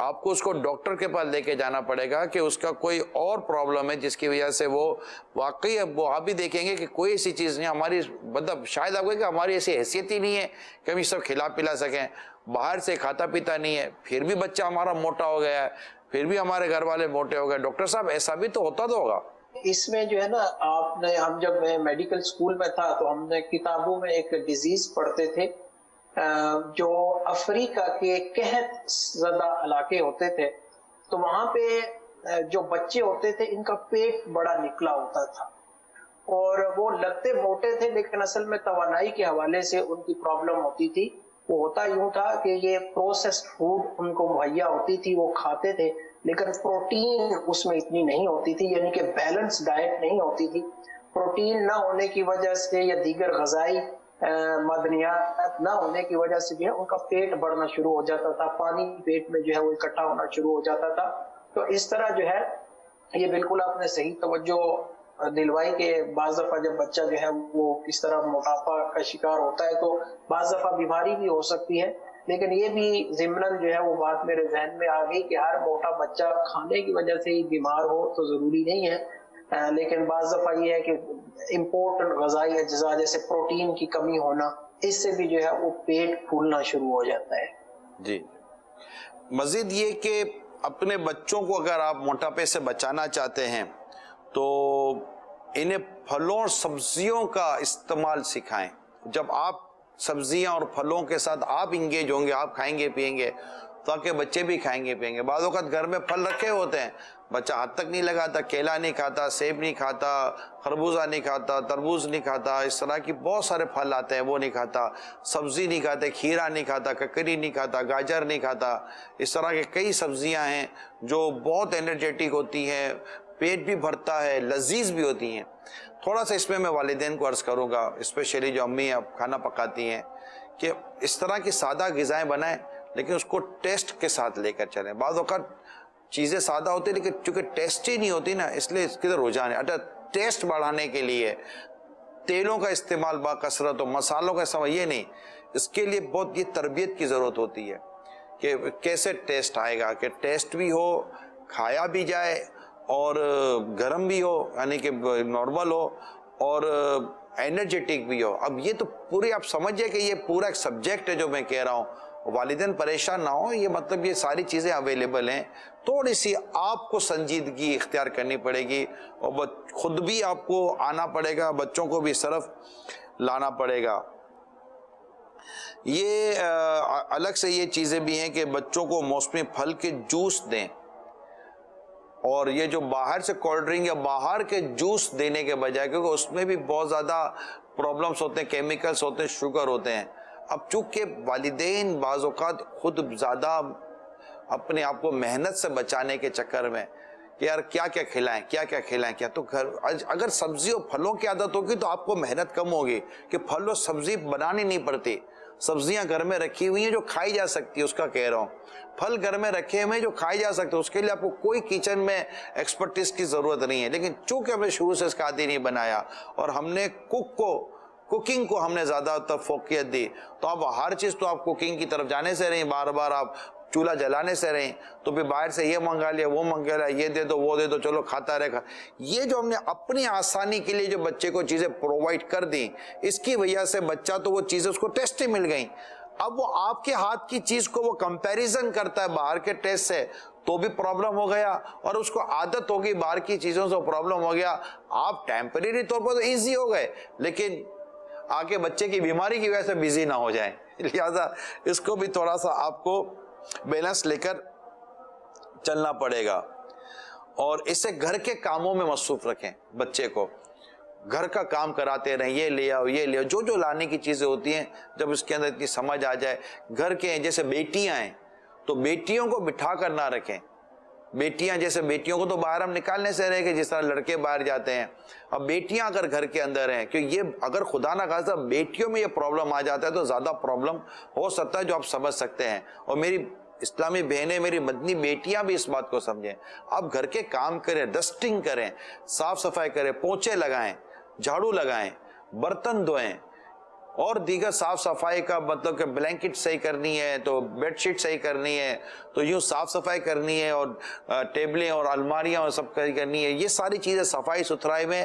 آپ کو اس کو ڈاکٹر کے پاس لے کے جانا پڑے گا کہ اس کا کوئی اور پرابلم ہے جس کی وجہ سے وہ واقعی, وہ آپ بھی دیکھیں گے کہ کوئی ایسی چیز نہیں ہماری, مطلب شاید آپ کو کہ ہماری ایسی حیثیت ہی نہیں ہے کہ ہم یہ سب کھلا پلا سکیں. باہر سے کھاتا پیتا نہیں ہے, پھر بھی بچہ ہمارا موٹا ہو گیا ہے, پھر بھی ہمارے گھر والے موٹے ہو گئے. ڈاکٹر صاحب ایسا بھی تو ہوتا تو ہوگا. اس میں جو ہے نا, آپ نے, ہم جب میں میڈیکل اسکول میں تھا تو ہم نے کتابوں میں ایک ڈیزیز پڑھتے تھے جو افریقہ کے قحط زدہ علاقے ہوتے تھے, تو وہاں پہ جو بچے ہوتے تھے ان کا پیٹ بڑا نکلا ہوتا تھا اور وہ لگتے موٹے تھے لیکن اصل میں توانائی کے حوالے سے ان کی پرابلم ہوتی تھی. وہ ہوتا یوں تھا کہ یہ پروسیسڈ فوڈ ان کو مہیا ہوتی تھی, وہ کھاتے تھے لیکن پروٹین اس میں اتنی نہیں ہوتی تھی, یعنی کہ بیلنس ڈائٹ نہیں ہوتی تھی. پروٹین نہ ہونے کی وجہ سے یا دیگر غذائی معدنیات نہ ہونے کی وجہ سے جو ہے ان کا پیٹ بڑھنا شروع ہو جاتا تھا, پانی پیٹ میں جو ہے وہ اکٹھا ہونا شروع ہو جاتا تھا. تو اس طرح جو ہے یہ بالکل آپ نے صحیح توجہ دلوائی کہ بعض دفعہ جب بچہ جو ہے وہ اس طرح موٹاپا کا شکار ہوتا ہے تو بعض دفعہ بیماری بھی ہو سکتی ہے. لیکن یہ بھی ضمناً جو ہے وہ بات میرے ذہن میں آ گئی کہ ہر موٹا بچہ کھانے کی وجہ سے ہی بیمار ہو تو ضروری نہیں ہے, لیکن بعض دفعہ یہ ہے کہ امپورٹنٹ غذائی اجزاء جیسے پروٹین کی کمی ہونا, اس سے بھی جو ہے وہ پیٹ پھولنا شروع ہو جاتا ہے. جی, مزید یہ کہ اپنے بچوں کو اگر آپ موٹاپے سے بچانا چاہتے ہیں تو انہیں پھلوں اور سبزیوں کا استعمال سکھائیں. جب آپ سبزیاں اور پھلوں کے ساتھ آپ انگیج ہوں گے, آپ کھائیں گے پیئیں گے, تاکہ بچے بھی کھائیں گے پیئیں گے. بعض اوقات گھر میں پھل رکھے ہوتے ہیں, بچہ ہاتھ تک نہیں لگاتا, کیلا نہیں کھاتا, سیب نہیں کھاتا, خربوزہ نہیں کھاتا, تربوز نہیں کھاتا, اس طرح کی بہت سارے پھل آتے ہیں وہ نہیں کھاتا, سبزی نہیں کھاتے, کھیرا نہیں کھاتا, ککری نہیں کھاتا, گاجر نہیں کھاتا. اس طرح کے کئی سبزیاں ہیں جو بہت انرجیٹک ہوتی ہیں, پیٹ بھی بھرتا ہے, لذیذ بھی ہوتی ہیں. تھوڑا سا اس میں والدین کو عرض کروں گا, اسپیشلی جو امی اب کھانا پکاتی ہیں, کہ اس طرح کی سادہ غذائیں بنائیں لیکن اس کو ٹیسٹ کے ساتھ لے کر چلیں. بعض اوقات چیزیں سادہ ہوتی ہیں لیکن چونکہ ٹیسٹی نہیں ہوتی نا, اس لیے اس کی طرف رجحان ہے. اچھا, ٹیسٹ بڑھانے کے لیے تیلوں کا استعمال با کثرت ہو, مسالوں کا استعمال یہ نہیں, اس کے لیے بہت یہ تربیت کی ضرورت ہوتی ہے کہ کیسے ٹیسٹ آئے گا, کہ ٹیسٹ بھی ہو, کھایا بھی جائے اور گرم بھی ہو, یعنی کہ نارمل ہو اور انرجیٹک بھی ہو. اب یہ تو پوری آپ سمجھئے کہ یہ پورا ایک سبجیکٹ ہے جو میں کہہ رہا ہوں. والدین پریشان نہ ہو, یہ مطلب یہ ساری چیزیں اویلیبل ہیں, تھوڑی سی آپ کو سنجیدگی اختیار کرنی پڑے گی اور خود بھی آپ کو آنا پڑے گا, بچوں کو بھی صرف لانا پڑے گا. یہ الگ سے یہ چیزیں بھی ہیں کہ بچوں کو موسمی پھل کے جوس دیں, اور یہ جو باہر سے کولڈ ڈرنک یا باہر کے جوس دینے کے بجائے, کیونکہ اس میں بھی بہت زیادہ پرابلمس ہوتے ہیں, کیمیکلز ہوتے ہیں, شوگر ہوتے ہیں. اب چونکہ والدین بعض اوقات خود زیادہ اپنے آپ کو محنت سے بچانے کے چکر میں کہ یار کیا کیا کھلائیں, کیا کیا کھلائیں, کیا تو گھر اگر سبزی اور پھلوں کی عادت ہوگی تو آپ کو محنت کم ہوگی کہ پھل اور سبزی بنانی نہیں پڑتی. سبزیاں گھر میں رکھی ہوئی ہیں جو کھائی جا سکتی ہے, اس کا کہہ رہا ہوں. پھل گھر میں رکھے ہوئے جو کھائی جا سکتے, اس کے لیے آپ کو کوئی کچن میں ایکسپرٹیز کی ضرورت نہیں ہے. لیکن چونکہ ہم نے شروع سے اس کا عادی نہیں بنایا اور ہم نے کوکنگ کو ہم نے زیادہ فوقیت دی, تو اب ہر چیز تو آپ کوکنگ کی طرف جانے سے رہیں, بار بار آپ چولہا جلانے سے رہیں, تو پھر باہر سے یہ منگا لیا, وہ منگا لیا, یہ دے دو, وہ دے دو, چلو کھاتا رہے. یہ جو ہم نے اپنی آسانی کے لیے جو بچے کو چیزیں پرووائڈ کر دیں, اس کی وجہ سے بچہ تو وہ چیزیں اس کو ٹیسٹی مل گئیں. اب وہ آپ کے ہاتھ کی چیز کو وہ کمپیریزن کرتا ہے باہر کے ٹیسٹ سے, تو بھی پرابلم ہو گیا, اور اس کو عادت ہوگی باہر کی چیزوں سے, پرابلم ہو گیا. آپ ٹیمپریری طور پر تو ایزی ہو گئے, لیکن آگے بچے کی بیماری کی وجہ سے بزی نہ ہو جائیں. لہذا اس کو بھی تھوڑا سا آپ کو بیلنس لے کر چلنا پڑے گا, اور اسے گھر کے کاموں میں مصروف رکھیں بچے کو. گھر کا کام کراتے رہیں، یہ لے آؤ یہ لے آؤ، جو جو لانے کی چیزیں ہوتی ہیں، جب اس کے اندر اتنی سمجھ آ جائے. گھر کے جیسے بیٹیاں ہیں تو بیٹیوں کو بٹھا کر نہ رکھیں. بیٹیاں جیسے بیٹیوں کو تو باہر ہم نکالنے سے رہے کہ جس طرح لڑکے باہر جاتے ہیں، اب بیٹیاں اگر گھر کے اندر ہیں، کہ یہ اگر خدا نہ خاصہ بیٹیوں میں یہ پرابلم آ جاتا ہے تو زیادہ پرابلم ہو سکتا ہے جو آپ سمجھ سکتے ہیں. اور میری اسلامی بہنیں، میری مدنی بیٹیاں بھی اس بات کو سمجھیں. آپ گھر کے کام کریں، ڈسٹنگ کریں، صاف صفائی کریں، پونچھے لگائیں، جھاڑو لگائیں، برتن دھوئیں، اور دیگر صاف صفائی کا مطلب کہ بلینکٹ صحیح کرنی ہے تو بیڈ شیٹ صحیح کرنی ہے تو یوں صاف صفائی کرنی ہے، اور ٹیبلیں اور الماریاں اور سب کرنی ہے. یہ ساری چیزیں صفائی ستھرائی میں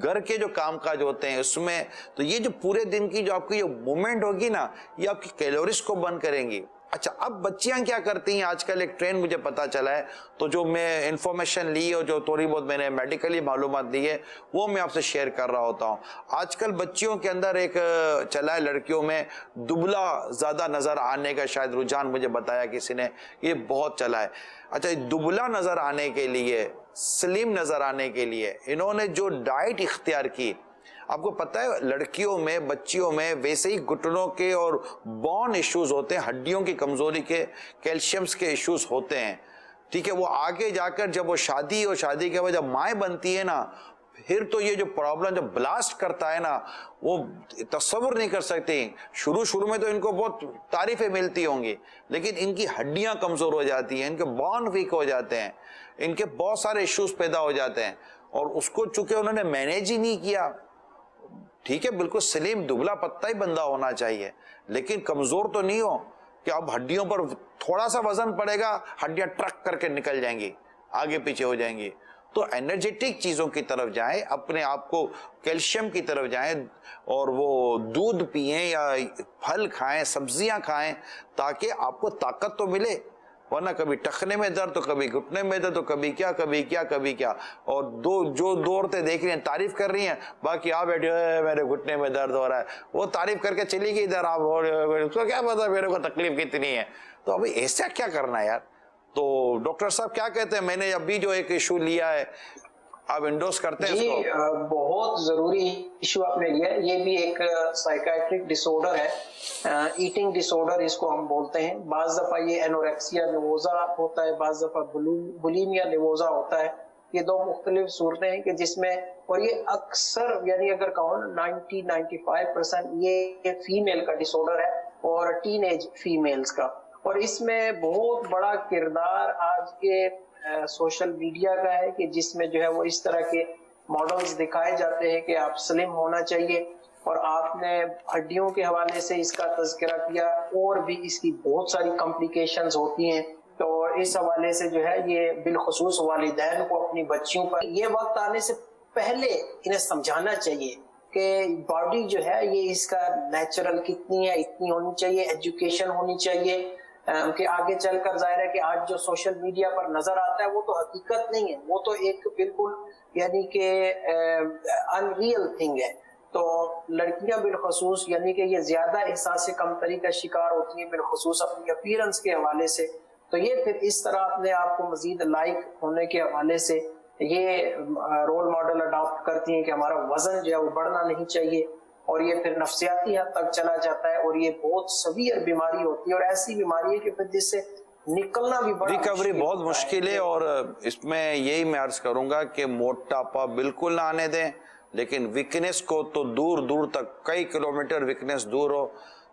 گھر کے جو کام کاج ہوتے ہیں اس میں، تو یہ جو پورے دن کی جو آپ کی جو موومنٹ ہوگی نا، یہ آپ کی کیلوریز کو برن کریں گی. اچھا، اب بچیاں کیا کرتی ہیں آج کل؟ ایک ٹرینڈ مجھے پتا چلا ہے، تو جو میں انفارمیشن لی اور جو تھوڑی بہت میں نے میڈیکلی معلومات لی ہے وہ میں آپ سے شیئر کر رہا ہوتا ہوں. آج کل بچیوں کے اندر ایک چلا ہے، لڑکیوں میں دبلا زیادہ نظر آنے کا شاید رجحان مجھے بتایا کسی نے، یہ بہت چلا ہے. اچھا، دبلا نظر آنے کے لیے، سلیم نظر آنے کے لیے انہوں نے جو ڈائٹ اختیار کی، آپ کو پتہ ہے لڑکیوں میں، بچیوں میں ویسے ہی گھٹنوں کے اور بون ایشوز ہوتے ہیں، ہڈیوں کی کمزوری کے، کیلشیمز کے ایشوز ہوتے ہیں. ٹھیک ہے، وہ آگے جا کر جب وہ شادی اور شادی کے بعد جب مائیں بنتی ہے نا، پھر تو یہ جو پرابلم جب بلاسٹ کرتا ہے نا، وہ تصور نہیں کر سکتے. شروع میں تو ان کو بہت تعریفیں ملتی ہوں گی، لیکن ان کی ہڈیاں کمزور ہو جاتی ہیں، ان کے بون ویک ہو جاتے ہیں، ان کے بہت سارے ایشوز پیدا ہو جاتے ہیں. اور اس کو چونکہ انہوں نے مینیج ہی نہیں کیا. ٹھیک ہے، بالکل سلیم دبلا پتہ ہی بندہ ہونا چاہیے، لیکن کمزور تو نہیں ہو کہ اب ہڈیوں پر تھوڑا سا وزن پڑے گا، ہڈیاں ٹرک کر کے نکل جائیں گی، آگے پیچھے ہو جائیں گی. تو انرجیٹک چیزوں کی طرف جائیں، اپنے آپ کو کیلشیم کی طرف جائیں، اور وہ دودھ پئیں یا پھل کھائیں، سبزیاں کھائیں، تاکہ آپ کو طاقت تو ملے. ورنہ کبھی ٹخنے میں درد تو کبھی گھٹنے میں درد تو کبھی کیا کبھی کیا کبھی کیا. اور جو دو عورتیں دیکھ رہی ہیں تعریف کر رہی ہیں، باقی آپ بیٹھے میرے گھٹنے میں درد ہو رہا ہے، وہ تعریف کر کے چلی گئی ادھر، آپ اس کو کیا پتا میرے کو تکلیف کتنی ہے. تو ابھی ایسا کیا کرنا ہے یار. تو ڈاکٹر صاحب کیا کہتے ہیں؟ میں نے ابھی جو ایک ایشو لیا ہے، آپ انڈوس کرتے ہیں اس کو؟ جی، بہت ضروری ایشو آپ نے لیا ہے. یہ بھی ایک سائیکائٹرک ڈس آرڈر ہے، ایٹنگ ڈس آرڈر اس کو ہم بولتے ہیں. بعض دفعہ یہ انوریکسیا نروزا ہوتا ہے، بعض دفعہ بولیمیا نروزا ہوتا ہے. یہ دو مختلف صورتیں ہیں کہ جس میں، اور یہ اکثر یعنی اگر کہو 90-95% یہ فیمیل کا ڈس آرڈر ہے، اور ٹین ایج فیمیلز کا. اور اس میں بہت بڑا کردار آج کے سوشل میڈیا کا ہے، کہ جس میں جو ہے وہ اس طرح کے ماڈلز دکھائے جاتے ہیں کہ آپ سلم ہونا چاہیے. اور آپ نے ہڈیوں کے حوالے سے اس کا تذکرہ کیا، اور بھی اس کی بہت ساری کمپلیکیشنز ہوتی ہیں. تو اس حوالے سے جو ہے یہ بالخصوص والدین کو اپنی بچیوں پر یہ وقت آنے سے پہلے انہیں سمجھانا چاہیے کہ باڈی جو ہے یہ اس کا نیچرل کتنی ہے، اتنی ہونی چاہیے، ایجوکیشن ہونی چاہیے. کہ آگے چل کر ظاہر ہے کہ آج جو سوشل میڈیا پر نظر آتا ہے وہ تو حقیقت نہیں ہے، وہ تو ایک بالکل یعنی کہ ان ریئل تھنگ ہے. تو لڑکیاں بالخصوص یعنی کہ یہ زیادہ احساس کمتری کا شکار ہوتی ہیں، بالخصوص اپنی اپیرنس کے حوالے سے. تو یہ پھر اس طرح اپنے آپ کو مزید لائق ہونے کے حوالے سے یہ رول ماڈل اڈاپٹ کرتی ہیں کہ ہمارا وزن جو ہے وہ بڑھنا نہیں چاہیے. اور یہ پھر نفسیاتی حد تک چلا جاتا ہے، اور یہ بہت سیویئر بیماری ہوتی ہے، اور ایسی بیماری ہے کہ پھر جس سے نکلنا بھی بڑا ریکوری بہت مشکل ہے. اور اس میں یہی میں عرض کروں گا کہ موٹاپا بالکل نہ آنے دیں، لیکن ویکنس کو تو دور دور تک، کئی کلومیٹر ویکنس دور ہو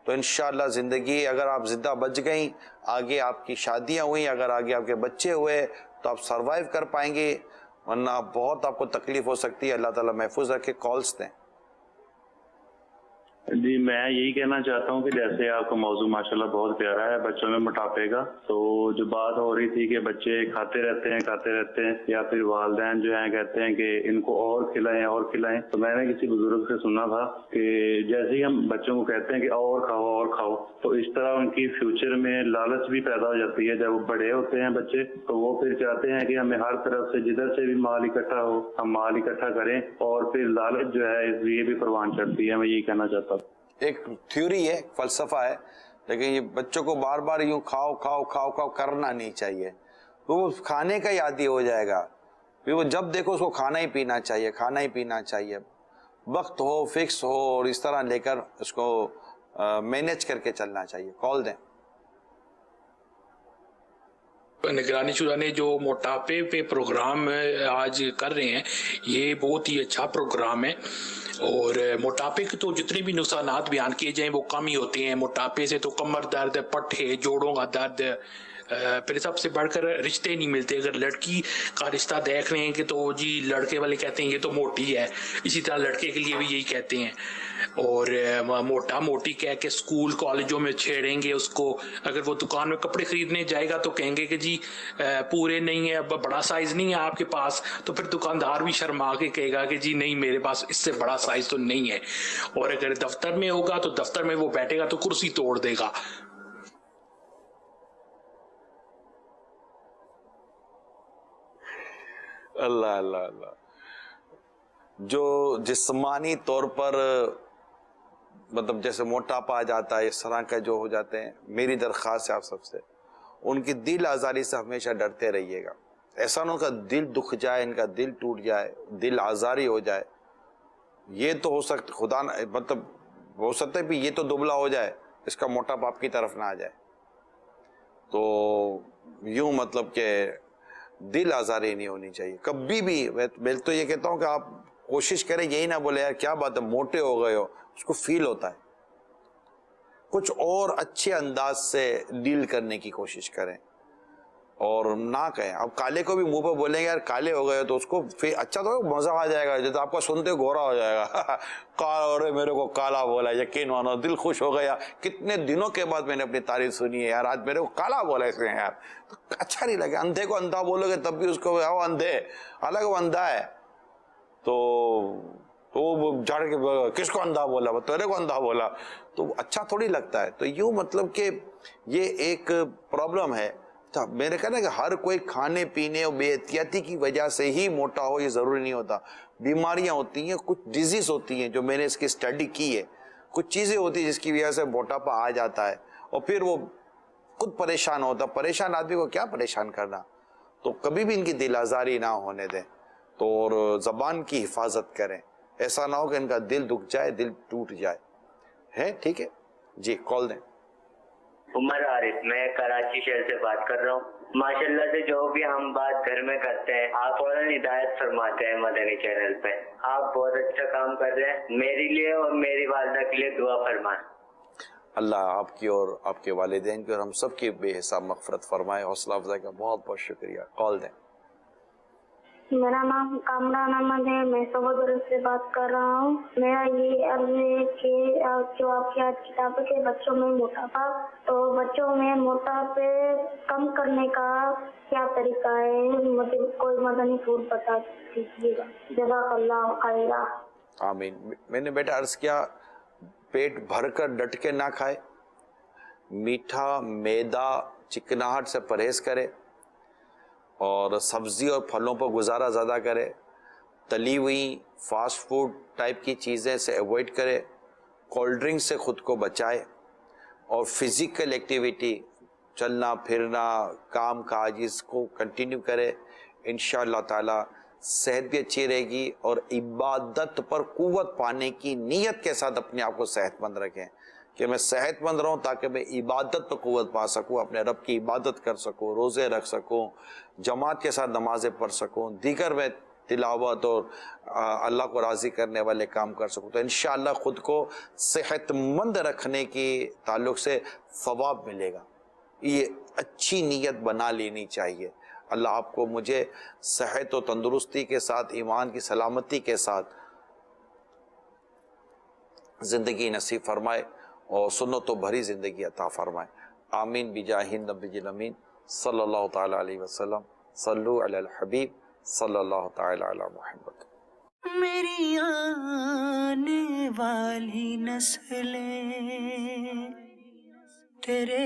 تو انشاءاللہ زندگی، اگر آپ زندہ بچ گئیں، آگے آپ کی شادیاں ہوئیں، اگر آگے آپ کے بچے ہوئے تو آپ سروائیو کر پائیں گے، ورنہ بہت آپ کو تکلیف ہو سکتی ہے. اللہ تعالیٰ محفوظ رکھے. کالز دیں. جی، میں یہی کہنا چاہتا ہوں کہ جیسے آپ کا موضوع ماشاءاللہ بہت پیارا ہے بچوں میں موٹاپے کا. تو جو بات ہو رہی تھی کہ بچے کھاتے رہتے ہیں یا پھر والدین جو ہیں کہتے ہیں کہ ان کو اور کھلائیں. تو میں نے کسی بزرگ سے سنا تھا کہ جیسے ہی ہم بچوں کو کہتے ہیں کہ اور کھاؤ تو اس طرح ان کی فیوچر میں لالچ بھی پیدا ہو جاتی ہے. جب وہ بڑے ہوتے ہیں بچے تو وہ پھر چاہتے ہیں کہ ہمیں ہر طرف سے جدھر سے بھی مال اکٹھا ہو ہم مال اکٹھا کریں، اور پھر لالچ جو ہے اس لیے بھی پروان چڑھتی ہے. میں یہی کہنا چاہتا ہوں. ایک تھیوری ہے، فلسفہ ہے، لیکن یہ بچوں کو بار بار یوں کھاؤ کرنا نہیں چاہیے. وہ کھانے کا ہی عادی ہو جائے گا، پھر وہ جب دیکھو اس کو کھانا ہی پینا چاہیے. وقت ہو، فکس ہو، اور اس طرح لے کر اس کو مینیج کر کے چلنا چاہیے. کال دیں. نگرانی شورا نے جو موٹاپے پہ پروگرام آج کر رہے ہیں یہ بہت ہی اچھا پروگرام ہے، اور موٹاپے کے تو جتنے بھی نقصانات بیان کیے جائیں وہ کم ہی ہوتے ہیں. موٹاپے سے تو کمر درد، پٹھے، جوڑوں کا درد، پھر سب سے بڑھ کر رشتے نہیں ملتے. اگر لڑکی کا رشتہ دیکھ رہے ہیں کہ تو جی لڑکے والے کہتے ہیں یہ تو موٹی ہے، اسی طرح لڑکے کے لیے بھی یہی کہتے ہیں، اور موٹا موٹی کہہ کے اسکول کالجوں میں چھیڑیں گے اس کو. اگر وہ دکان میں کپڑے خریدنے جائے گا تو کہیں گے کہ جی پورے نہیں ہے، بڑا سائز نہیں ہے آپ کے پاس، تو پھر دکاندار بھی شرما کے کہے گا کہ جی نہیں میرے پاس اس سے بڑا سائز تو نہیں ہے. اور اگر دفتر میں ہوگا تو دفتر میں وہ بیٹھے گا تو کرسی توڑ دے گا. اللہ اللہ اللہ. جو جسمانی طور پر مطلب جیسے موٹاپا آ جاتا ہے، اس طرح کا جو ہو جاتے ہیں، میری درخواست ہے آپ سب سے ان کی دل آزاری سے ہمیشہ ڈرتے رہیے گا. ایسا نہ ان کا دل دکھ جائے، ان کا دل ٹوٹ جائے، دل آزاری ہو جائے. یہ تو ہو سکتا خدا مطلب ہو سکتا ہے کہ یہ تو دبلا ہو جائے، اس کا موٹاپا آپ کی طرف نہ آ جائے. تو یوں مطلب کہ دل آزاری نہیں ہونی چاہیے کبھی بھی. میں تو یہ کہتا ہوں کہ آپ کوشش کریں یہی نہ بولے یار کیا بات ہے موٹے ہو گئے ہو، اس کو فیل ہوتا ہے. کچھ اور اچھے انداز سے ڈیل کرنے کی کوشش کریں اور نہ کہیں. اب کالے کو بھی منہ پہ بولیں گے یار کالے ہو گئے تو اس کو اچھا تو مزہ آ جائے گا، جیسے آپ کو سنتے گورا ہو جائے گا. کالا میرے کو کالا بولا، یقین مانو دل خوش ہو گیا. کتنے دنوں کے بعد میں نے اپنی تعریف سنی ہے یار، آج میرے کو کالا بولا اس نے یار. تو اچھا نہیں لگے. اندھے کو اندھا بولو گے تب بھی اس کو وہ اندھے، حالانکہ وہ اندھا ہے. تو وہ جھاڑ کے کس کو اندھا بولا، تیرے کو اندھا بولا، تو اچھا تھوڑی لگتا ہے. تو یوں مطلب کہ یہ ایک پرابلم ہے. میرے کہنا ہے کہ ہر کوئی کھانے پینے اور بے احتیاطی کی وجہ سے ہی موٹا ہو، یہ ضروری نہیں ہوتا. بیماریاں ہوتی ہیں، کچھ ڈیزیز ہوتی ہیں جو میں نے اس کی اسٹڈی کی ہے، کچھ چیزیں ہوتی ہیں جس کی وجہ سے موٹاپا آ جاتا ہے اور پھر وہ خود پریشان ہوتا. پریشان آدمی کو کیا پریشان کرنا. تو کبھی بھی ان کی دل آزاری نہ ہونے دیں، تو اور زبان کی حفاظت کریں. ایسا نہ ہو کہ ان کا دل دکھ جائے، دل ٹوٹ جائے. ہے ٹھیک ہے جی. کال دیں. عمر عارف، میں کراچی شہر سے بات کر رہا ہوں. ماشاءاللہ سے جو بھی ہم بات گھر میں کرتے ہیں آپ فوراً ہدایت فرماتے ہیں مدنی چینل پہ. آپ بہت اچھا کام کر رہے ہیں. میرے لیے اور میری والدہ کے لیے دعا فرمائیں. اللہ آپ کی اور آپ کے والدین کی اور ہم سب کی بے حساب مغفرت فرمائے. حوصلہ افزائی کا بہت بہت شکریہ. کال دیں. میرا نام کامران احمد ہے، میں سبودر سے بات کر رہا ہوں. میرا یہ عرض ہے کہ جو آپ کی آج کتاب کے بچوں میں موٹاپا، تو بچوں میں موٹاپے کم کرنے کا کیا طریقہ ہے؟ کوئی مدنی پھول بتا دیجیے گا. جزاک اللہ خیرہ. آمین. میں نے بیٹا عرض کیا پیٹ بھر کر ڈٹ کے نہ کھائے، میٹھا میدا چکناہٹ سے پرہیز کرے، اور سبزی اور پھلوں پر گزارا زیادہ کرے، تلی ہوئی فاسٹ فوڈ ٹائپ کی چیزیں سے ایوائڈ کرے، کولڈ ڈرنک سے خود کو بچائے، اور فزیکل ایکٹیویٹی چلنا پھرنا کام کاج اس کو کنٹینیو کرے. انشاءاللہ تعالی صحت بھی اچھی رہے گی، اور عبادت پر قوت پانے کی نیت کے ساتھ اپنے آپ کو صحت مند رکھیں کہ میں صحت مند رہوں تاکہ میں عبادت پر قوت پا سکوں، اپنے رب کی عبادت کر سکوں، روزے رکھ سکوں، جماعت کے ساتھ نمازیں پڑھ سکوں، دیگر میں تلاوت اور اللہ کو راضی کرنے والے کام کر سکوں. تو انشاءاللہ خود کو صحت مند رکھنے کی تعلق سے ثواب ملے گا. یہ اچھی نیت بنا لینی چاہیے. اللہ آپ کو مجھے صحت و تندرستی کے ساتھ ایمان کی سلامتی کے ساتھ زندگی نصیب فرمائے اور سنتوں بھری زندگی عطا فرمائے. آمین بجاہ النبی الامین صلی اللہ تعالی علیہ وسلم. صلو علی الحبیب صلی اللہ تعالی علی محمد. میری آنے والی نسلیں تیرے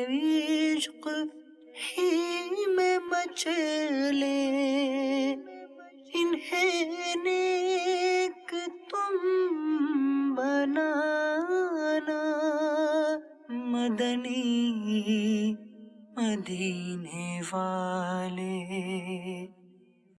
عشق ہی میں مچلے، انہیں نیک تم بنانا، مدنی مدینے والے.